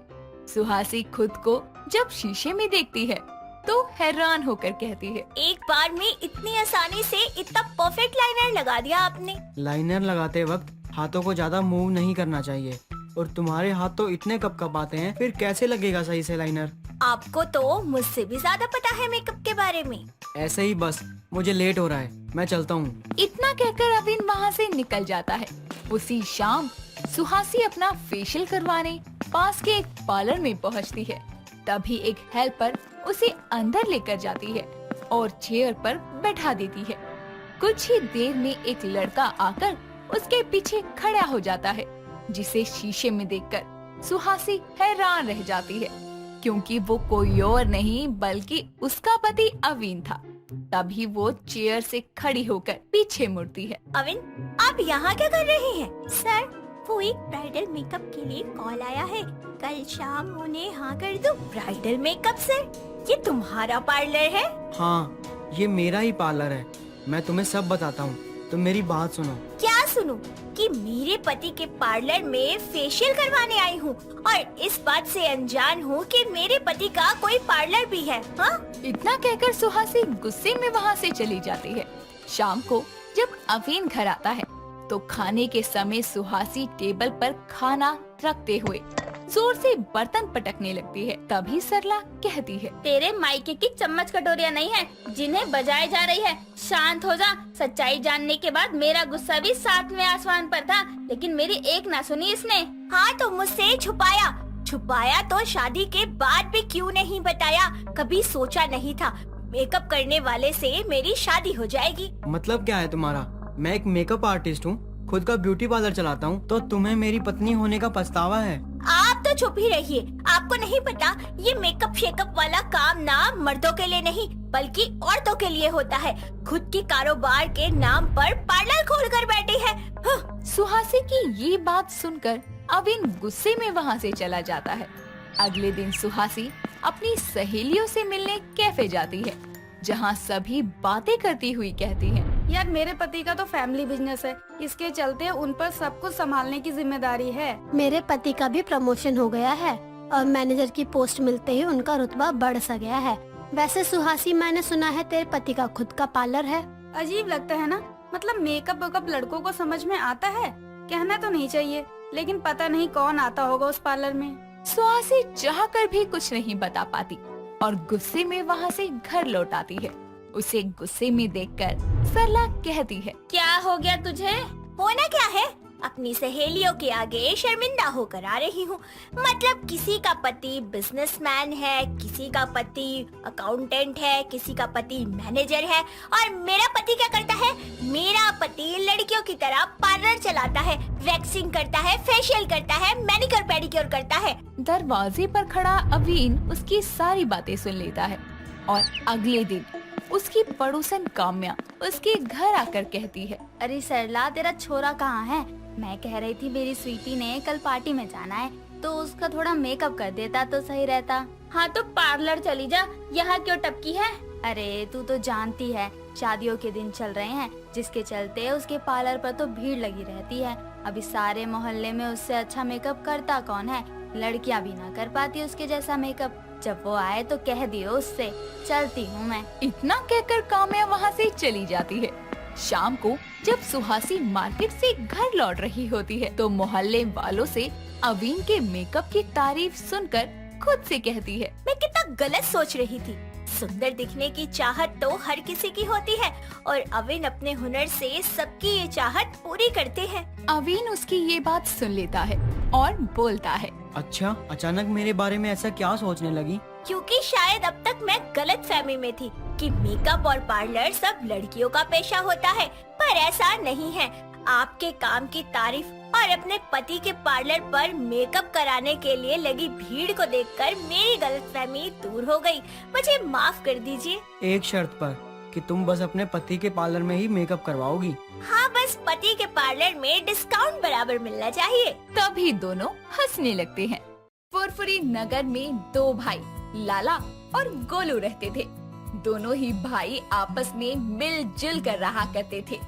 सुहासी खुद को जब शीशे में देखती है तो हैरान होकर कहती है, एक बार में इतनी आसानी से इतना परफेक्ट लाइनर लगा दिया आपने। लाइनर लगाते वक्त हाथों को ज्यादा मूव नहीं करना चाहिए, और तुम्हारे हाथ तो इतने कपकपाते हैं, फिर कैसे लगेगा सही से लाइनर? आपको तो मुझसे भी ज्यादा पता है मेकअप के बारे में। ऐसे ही बस, मुझे लेट हो रहा है, मैं चलता हूँ। इतना कहकर अवीन वहाँ से निकल जाता है। उसी शाम सुहासी अपना फेशियल करवाने पास के एक पार्लर में पहुँचती है। तभी एक हेल्पर उसे अंदर लेकर जाती है और चेयर पर बैठा देती है। कुछ ही देर में एक लड़का आकर उसके पीछे खड़ा हो जाता है, जिसे शीशे में देखकर सुहासी हैरान रह जाती है, क्योंकि वो कोई और नहीं बल्कि उसका पति अवीन था। तभी वो चेयर से खड़ी होकर पीछे मुड़ती है। अविन, आप यहाँ क्या कर रहे हैं? सर, वो एक ब्राइडल मेकअप के लिए कॉल आया है, कल शाम उन्हें हाँ कर दो। Bridal makeup sir? ये तुम्हारा पार्लर है? हाँ ये मेरा ही पार्लर है, मैं तुम्हें सब बताता हूँ, तुम मेरी बात सुनो। क्या सुनूं? कि मेरे पति के पार्लर में फेशियल करवाने आई हूँ और इस बात से अनजान हूँ कि मेरे पति का कोई पार्लर भी है। हाँ? इतना कहकर सुहासी गुस्से में वहाँ से चली जाती है। शाम को जब अवीन घर आता है तो खाने के समय सुहासी टेबल पर खाना रखते हुए जोर से बर्तन पटकने लगती है। तभी सरला कहती है, तेरे मायके की चम्मच कटोरियाँ नहीं है जिन्हें बजाई जा रही है, शांत हो जा। सच्चाई जानने के बाद मेरा गुस्सा भी 7वें आसमान पर था, लेकिन मेरी एक ना सुनी इसने। हाँ तो मुझसे छुपाया तो शादी के बाद भी क्यों नहीं बताया? कभी सोचा नहीं था मेकअप करने वाले से मेरी शादी हो जाएगी। मतलब क्या है तुम्हारा? मैं एक मेकअप आर्टिस्ट हूँ, खुद का ब्यूटी पार्लर चलाता हूँ, तो तुम्हें मेरी पत्नी होने का पछतावा है? आप तो चुप ही रहिए। आपको नहीं पता ये मेकअप शेकअप वाला काम ना मर्दों के लिए नहीं बल्कि औरतों के लिए होता है। खुद की कारोबार के नाम पर पार्लर खोलकर बैठे हैं। सुहासी की ये बात सुनकर अवीन गुस्से में वहाँ से चला जाता है। अगले दिन सुहासी अपनी सहेलियों से मिलने कैफे जाती है, जहाँ सभी बातें करती हुई कहती हैं, यार मेरे पति का तो फैमिली बिजनेस है, इसके चलते उन पर सब कुछ संभालने की जिम्मेदारी है। मेरे पति का भी प्रमोशन हो गया है और मैनेजर की पोस्ट मिलते ही उनका रुतबा बढ़ सा गया है। वैसे सुहासी, मैंने सुना है तेरे पति का खुद का पार्लर है। अजीब लगता है ना, मतलब मेकअप वेकअप लड़कों को समझ में आता है, कहना तो नहीं चाहिए, लेकिन पता नहीं कौन आता होगा उस पार्लर में। सुहासी चाहकर भी कुछ नहीं बता पाती और गुस्से में वहाँ से घर लौट आती है। उसे गुस्से में देखकर सरला कहती है, क्या हो गया तुझे? होना क्या है, अपनी सहेलियों के आगे शर्मिंदा होकर आ रही हूँ। मतलब किसी का पति बिजनेसमैन है, किसी का पति अकाउंटेंट है, किसी का पति मैनेजर है, और मेरा पति क्या करता है? मेरा पति लड़कियों की तरह पार्लर चलाता है, वैक्सिंग करता है, फेशियल करता है, मैनिक्योर पेडिक्योर करता है। दरवाजे पर खड़ा अवीन उसकी सारी बातें सुन लेता है और अगले दिन उसकी पड़ोसन काम्या उसके घर आकर कहती है, अरे सरला, तेरा छोरा कहाँ है? मैं कह रही थी मेरी स्वीटी ने कल पार्टी में जाना है, तो उसका थोड़ा मेकअप कर देता तो सही रहता। हाँ तो पार्लर चली जा, यहाँ क्यों टपकी है? अरे तू तो जानती है शादियों के दिन चल रहे हैं, जिसके चलते उसके पार्लर पर तो भीड़ लगी रहती है। अभी सारे मोहल्ले में उससे अच्छा मेकअप करता कौन है? लड़कियां भी ना कर पाती उसके जैसा मेकअप। जब वो आए तो कह दियो उससे, चलती हूँ मैं। इतना कहकर काम्या वहाँ से चली जाती है। शाम को जब सुहासी मार्केट से घर लौट रही होती है तो मोहल्ले वालों से अवीन के मेकअप की तारीफ सुनकर खुद से कहती है, मैं कितना गलत सोच रही थी। सुंदर दिखने की चाहत तो हर किसी की होती है और अविन अपने हुनर से सबकी ये चाहत पूरी करते हैं। अवीन उसकी ये बात सुन लेता है और बोलता है, अच्छा, अचानक मेरे बारे में ऐसा क्या सोचने लगी? क्योंकि शायद अब तक मैं गलत फहमी में थी कि मेकअप और पार्लर सब लड़कियों का पेशा होता है, पर ऐसा नहीं है। आपके काम की तारीफ और अपने पति के पार्लर पर मेकअप कराने के लिए लगी भीड़ को देखकर मेरी गलतफहमी दूर हो गई। मुझे माफ कर दीजिए। एक शर्त पर, कि तुम बस अपने पति के पार्लर में ही मेकअप करवाओगी। हाँ, बस पति के पार्लर में डिस्काउंट बराबर मिलना चाहिए। तभी दोनों हंसने लगते हैं। फुरफुरी नगर में दो भाई लाला और गोलू रहते थे। दोनों ही भाई आपस में मिलजुल कर रहा करते थे।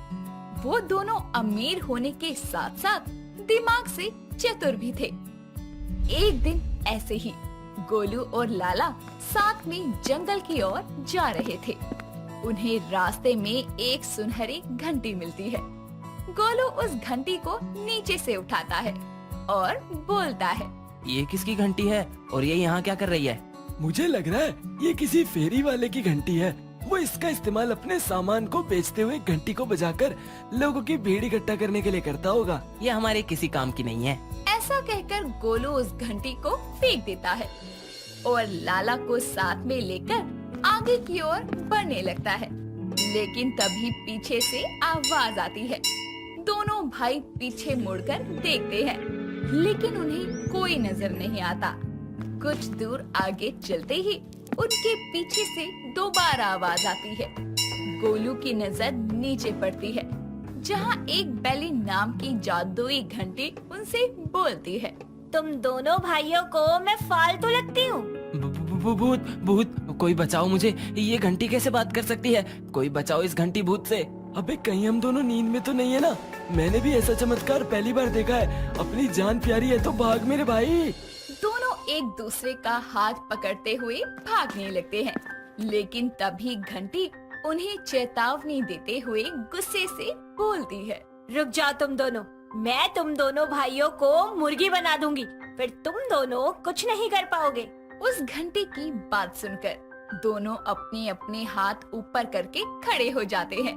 वो दोनों अमीर होने के साथ साथ दिमाग से चतुर भी थे। एक दिन ऐसे ही गोलू और लाला साथ में जंगल की ओर जा रहे थे। उन्हें रास्ते में एक सुनहरी घंटी मिलती है। गोलू उस घंटी को नीचे से उठाता है और बोलता है, ये किसकी घंटी है और ये यहाँ क्या कर रही है? मुझे लग रहा है ये किसी फेरी वाले की घंटी है। वो इसका इस्तेमाल अपने सामान को बेचते हुए घंटी को बजाकर लोगों की भीड़ इकट्ठा करने के लिए करता होगा। ये हमारे किसी काम की नहीं है। ऐसा कहकर गोलू उस घंटी को फेंक देता है और लाला को साथ में लेकर आगे की ओर बढ़ने लगता है। लेकिन तभी पीछे से आवाज आती है। दोनों भाई पीछे मुड़कर देखते हैं, लेकिन उन्हें कोई नजर नहीं आता। कुछ दूर आगे चलते ही उनके पीछे से दोबारा आवाज आती है। गोलू की नजर नीचे पड़ती है, जहाँ एक बेली नाम की जादुई घंटी उनसे बोलती है, तुम दोनों भाइयों को मैं फालतू लगती हूँ। भूत भूत, कोई बचाओ मुझे। ये घंटी कैसे बात कर सकती है? कोई बचाओ इस घंटी भूत से। अबे कहीं हम दोनों नींद में तो नहीं है ना? मैंने भी ऐसा चमत्कार पहली बार देखा है। अपनी जान प्यारी है तो भाग मेरे भाई। दोनों एक दूसरे का हाथ पकड़ते हुए भागने लगते हैं। लेकिन तभी घंटी उन्हें चेतावनी देते हुए गुस्से से बोलती है, रुक जाओ तुम दोनों, मैं तुम दोनों भाइयों को मुर्गी बना दूंगी, फिर तुम दोनों कुछ नहीं कर पाओगे। उस घंटी की बात सुनकर दोनों अपने अपने हाथ ऊपर करके खड़े हो जाते हैं।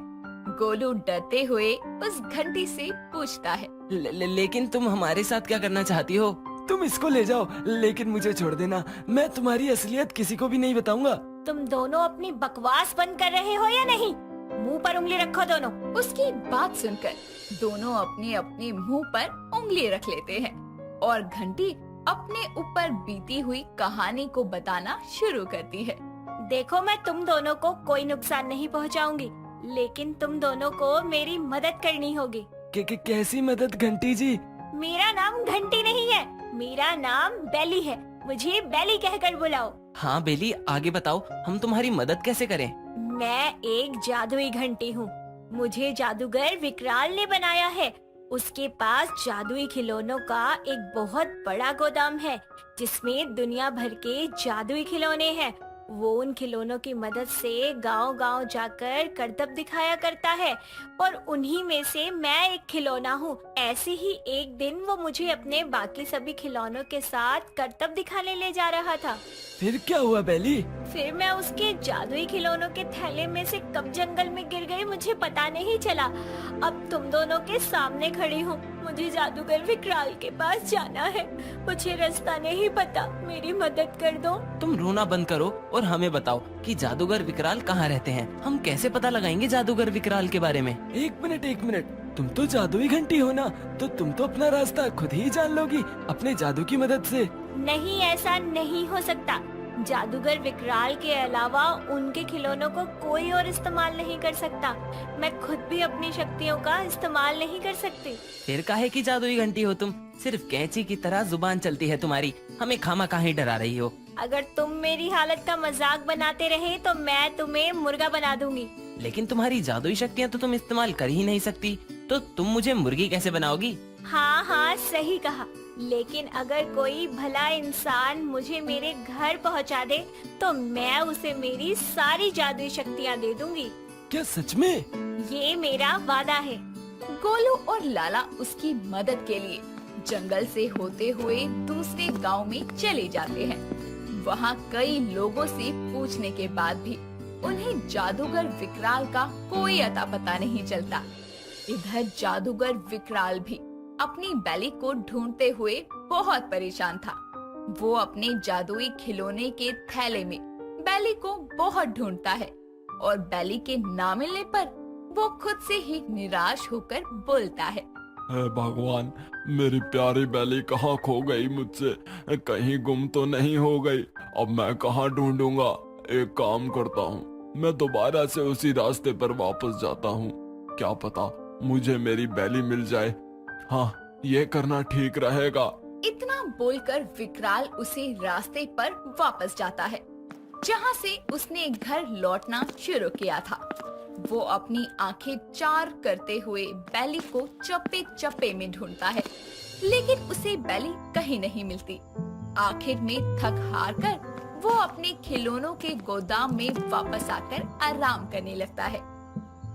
गोलू डरते हुए उस घंटी से पूछता है, लेकिन तुम हमारे साथ क्या करना चाहती हो? तुम इसको ले जाओ, लेकिन मुझे छोड़ देना। मैं तुम्हारी असलियत किसी को भी नहीं बताऊंगा। तुम दोनों अपनी बकवास बंद कर रहे हो या नहीं? मुंह पर उंगली रखो दोनों। उसकी बात सुनकर दोनों अपने अपने मुंह पर उंगली रख लेते हैं और घंटी अपने ऊपर बीती हुई कहानी को बताना शुरू करती है। देखो, मैं तुम दोनों को कोई नुकसान नहीं पहुंचाऊंगी, लेकिन तुम दोनों को मेरी मदद करनी होगी। कैसी मदद घंटी जी? मेरा नाम घंटी नहीं है, मेरा नाम बेली है। मुझे बेली कहकर बुलाओ। हाँ बेली, आगे बताओ, हम तुम्हारी मदद कैसे करें? मैं एक जादुई घंटी हूँ। मुझे जादूगर विकराल ने बनाया है। उसके पास जादुई खिलौनों का एक बहुत बड़ा गोदाम है, जिसमें दुनिया भर के जादुई खिलौने हैं। वो उन खिलौनों की मदद से गांव-गांव जाकर करतब दिखाया करता है और उन्हीं में से मैं एक खिलौना हूँ। ऐसे ही एक दिन वो मुझे अपने बाकी सभी खिलौनों के साथ करतब दिखाने ले जा रहा था। फिर क्या हुआ बेली? फिर मैं उसके जादुई खिलौनों के थैले में से कब जंगल में गिर गई मुझे पता नहीं चला। अब तुम दोनों के सामने खड़ी हूँ। मुझे जादूगर विकराल के पास जाना है। मुझे रास्ता नहीं पता, मेरी मदद कर दो। तुम रोना बंद करो और हमें बताओ कि जादूगर विकराल कहाँ रहते हैं। हम कैसे पता लगाएंगे जादूगर विकराल के बारे में? एक मिनट, तुम तो जादुई घंटी हो ना, तो तुम तो अपना रास्ता खुद ही जान लोगी अपने जादू की मदद से। नहीं, ऐसा नहीं हो सकता। जादूगर विकराल के अलावा उनके खिलौनों को कोई और इस्तेमाल नहीं कर सकता। मैं खुद भी अपनी शक्तियों का इस्तेमाल नहीं कर सकती। फिर काहे की जादुई घंटी हो तुम? सिर्फ कैंची की तरह जुबान चलती है तुम्हारी, हमें खामा काहे डरा रही हो? अगर तुम मेरी हालत का मजाक बनाते रहे तो मैं तुम्हें मुर्गा बना दूंगी। लेकिन तुम्हारी जादुई शक्तियाँ तो तुम इस्तेमाल कर ही नहीं सकती, तो तुम मुझे मुर्गी कैसे बनाओगी? हाँ हाँ सही कहा, लेकिन अगर कोई भला इंसान मुझे मेरे घर पहुंचा दे तो मैं उसे मेरी सारी जादुई शक्तियाँ दे दूंगी। क्या सच में? ये मेरा वादा है। गोलू और लाला उसकी मदद के लिए जंगल से होते हुए दूसरे गांव में चले जाते हैं। वहाँ कई लोगों से पूछने के बाद भी उन्हें जादूगर विकराल का कोई अता पता नहीं चलता। इधर जादूगर विकराल भी अपनी बैली को ढूंढते हुए बहुत परेशान था। वो अपने जादुई खिलौने के थैले में बैली को बहुत ढूंढता है और बैली के ना मिलने पर वो खुद से ही निराश होकर बोलता है, हे भगवान, मेरी प्यारी बैली कहाँ खो गई मुझसे? कहीं गुम तो नहीं हो गई? अब मैं कहाँ ढूंढूंगा? एक काम करता हूँ, मैं दोबारा से उसी रास्ते पर वापस जाता हूँ। क्या पता मुझे मेरी बैली मिल जाए। हाँ, ये करना ठीक रहेगा। इतना बोलकर विकराल उसी रास्ते पर वापस जाता है जहाँ से उसने घर लौटना शुरू किया था। वो अपनी आंखें चार करते हुए बैली को चप्पे चप्पे में ढूंढता है, लेकिन उसे बैली कहीं नहीं मिलती। आखिर में थक हार कर वो अपने खिलौनों के गोदाम में वापस आकर आराम करने लगता है।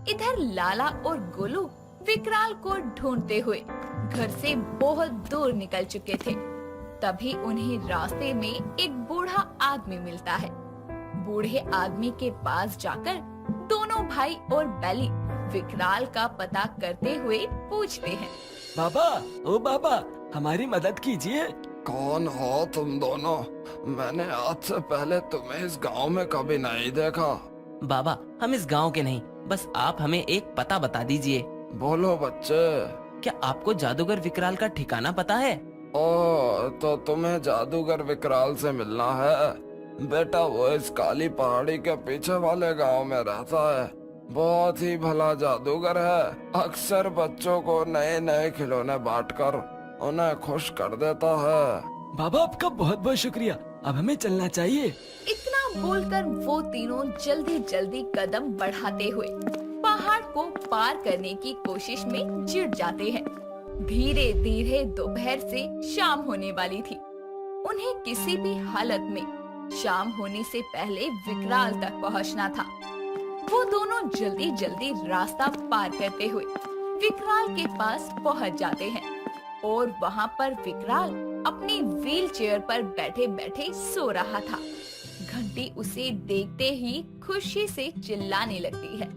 इधर लाला और गोलू विकराल को ढूंढते हुए घर से बहुत दूर निकल चुके थे। तभी उन्हें रास्ते में एक बूढ़ा आदमी मिलता है। बूढ़े आदमी के पास जाकर दोनों भाई और बैली विकराल का पता करते हुए पूछते हैं, बाबा, ओ बाबा, हमारी मदद कीजिए। कौन हो तुम दोनों? मैंने आज से पहले तुम्हें इस गांव में कभी नहीं देखा। बाबा, हम इस गांव के नहीं, बस आप हमें एक पता बता दीजिए। बोलो बच्चे। क्या आपको जादूगर विकराल का ठिकाना पता है? ओ, तो तुम्हें जादूगर विकराल से मिलना है। बेटा, वो इस काली पहाड़ी के पीछे वाले गांव में रहता है। बहुत ही भला जादूगर है। अक्सर बच्चों को नए नए खिलौने बांटकर उन्हें खुश कर देता है। बाबा, आपका बहुत बहुत शुक्रिया। अब हमें चलना चाहिए। इतना बोलकर वो तीनों जल्दी जल्दी कदम बढ़ाते हुए पहाड़ को पार करने की कोशिश में जुट जाते हैं। धीरे धीरे दोपहर से शाम होने वाली थी। उन्हें किसी भी हालत में शाम होने से पहले विकराल तक पहुंचना था। वो दोनों जल्दी जल्दी रास्ता पार करते हुए विकराल के पास पहुंच जाते हैं और वहाँ पर विकराल अपनी व्हील चेयर पर बैठे बैठे सो रहा था। घंटी उसे देखते ही खुशी से चिल्लाने लगती है,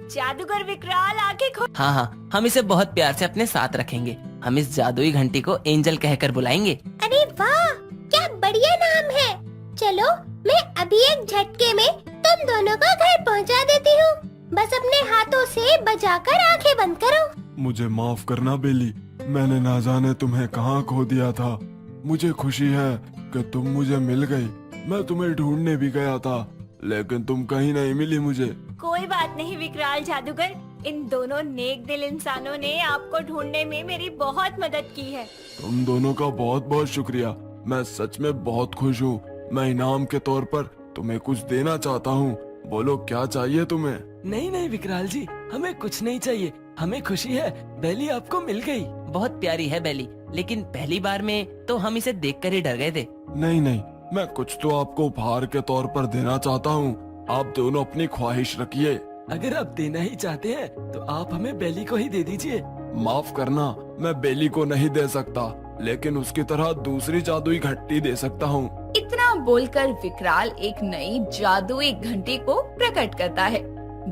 जादूगर विकराल आके हाँ हाँ, हम इसे बहुत प्यार से अपने साथ रखेंगे। हम इस जादुई घंटी को एंजल कहकर बुलाएंगे। अरे वाह, क्या बढ़िया नाम है। चलो, मैं अभी एक झटके में तुम दोनों को घर पहुंचा देती हूँ। बस अपने हाथों से बजाकर आंखें बंद करो। मुझे माफ करना बेली, मैंने ना जाने तुम्हें कहाँ खो दिया था। मुझे खुशी है कि तुम मुझे मिल गई। मैं तुम्हें ढूंढने भी गया था, लेकिन तुम कहीं नहीं मिली मुझे। कोई बात नहीं विकराल जादूगर, इन दोनों नेक दिल इंसानों ने आपको ढूंढने में मेरी बहुत मदद की है। तुम दोनों का बहुत बहुत शुक्रिया। मैं सच में बहुत खुश हूँ। मैं इनाम के तौर पर तुम्हें कुछ देना चाहता हूँ। बोलो, क्या चाहिए तुम्हें? नहीं नहीं विकराल जी, हमें कुछ नहीं चाहिए। हमें खुशी है, बैली आपको मिल गई। बहुत प्यारी है बैली, लेकिन पहली बार में तो हम इसे देखकर ही डर गए थे। नहीं नहीं, मैं कुछ तो आपको उपहार के तौर पर देना चाहता हूँ। आप दोनों अपनी ख्वाहिश रखिए। अगर आप देना ही चाहते हैं तो आप हमें बैली को ही दे दीजिए। माफ करना, मैं बैली को नहीं दे सकता, लेकिन उसकी तरह दूसरी जादुई घंटी दे सकता हूँ। इतना बोलकर विकराल एक नई जादुई घंटी को प्रकट करता है।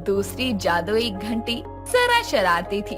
दूसरी जादुई घंटी जरा शरारती थी,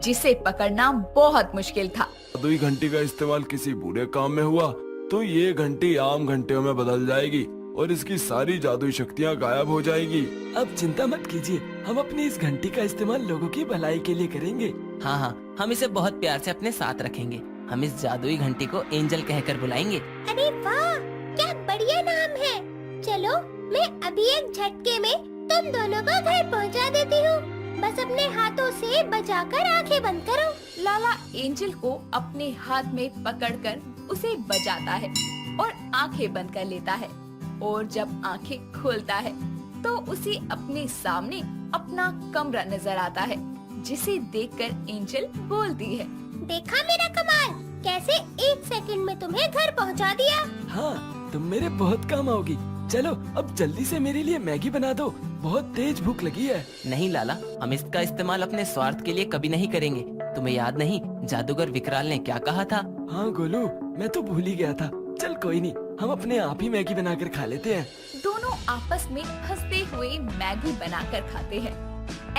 जिसे पकड़ना बहुत मुश्किल था। जादुई घंटी का इस्तेमाल किसी बुरे काम में हुआ तो ये घंटी आम घंटियों में बदल जाएगी और इसकी सारी जादुई शक्तियाँ गायब हो जाएगी। अब चिंता मत कीजिए, हम अपनी इस घंटी का इस्तेमाल लोगों की भलाई के लिए करेंगे। हाँ हाँ, हम इसे बहुत प्यार से अपने साथ रखेंगे। हम इस जादुई घंटी को एंजल कहकर बुलाएंगे। अरे वाह, क्या बढ़िया नाम है। चलो मैं अभी एक झटके में तुम दोनों को घर पहुंचा देती हूँ। बस अपने हाथों से बजाकर आंखें बंद करो। लाला एंजल को अपने हाथ में पकड़कर उसे बजाता है और आंखें बंद कर लेता है। और जब आंखें खोलता है तो उसे अपने सामने अपना कमरा नजर आता है, जिसे देखकर एंजल बोलती है, देखा मेरा कमाल, कैसे 1 सेकंड में तुम्हें घर पहुंचा दिया। हाँ, तुम मेरे बहुत काम आओगी। चलो अब जल्दी से मेरे लिए मैगी बना दो, बहुत तेज भूख लगी है। नहीं लाला, हम इसका इस्तेमाल अपने स्वार्थ के लिए कभी नहीं करेंगे। तुम्हें याद नहीं जादूगर विकराल ने क्या कहा था? हाँ गोलू, मैं तो भूल ही गया था। चल कोई नहीं, हम अपने आप ही मैगी बनाकर खा लेते हैं। दोनों आपस में हंसते हुए मैगी बनाकर खाते हैं।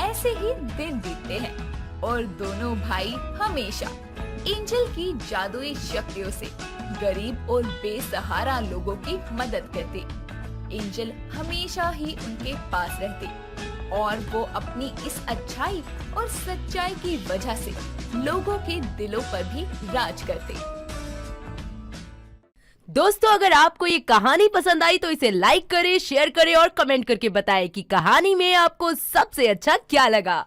ऐसे ही दिन बीतते हैं और दोनों भाई हमेशा एंजल की जादुई शक्तियों से गरीब और बेसहारा लोगों की मदद करते। एंजल हमेशा ही उनके पास रहते और वो अपनी इस अच्छाई और सच्चाई की वजह से लोगों के दिलों पर भी राज करते। दोस्तों, अगर आपको ये कहानी पसंद आई तो इसे लाइक करें, शेयर करें और कमेंट करके बताएं कि कहानी में आपको सबसे अच्छा क्या लगा।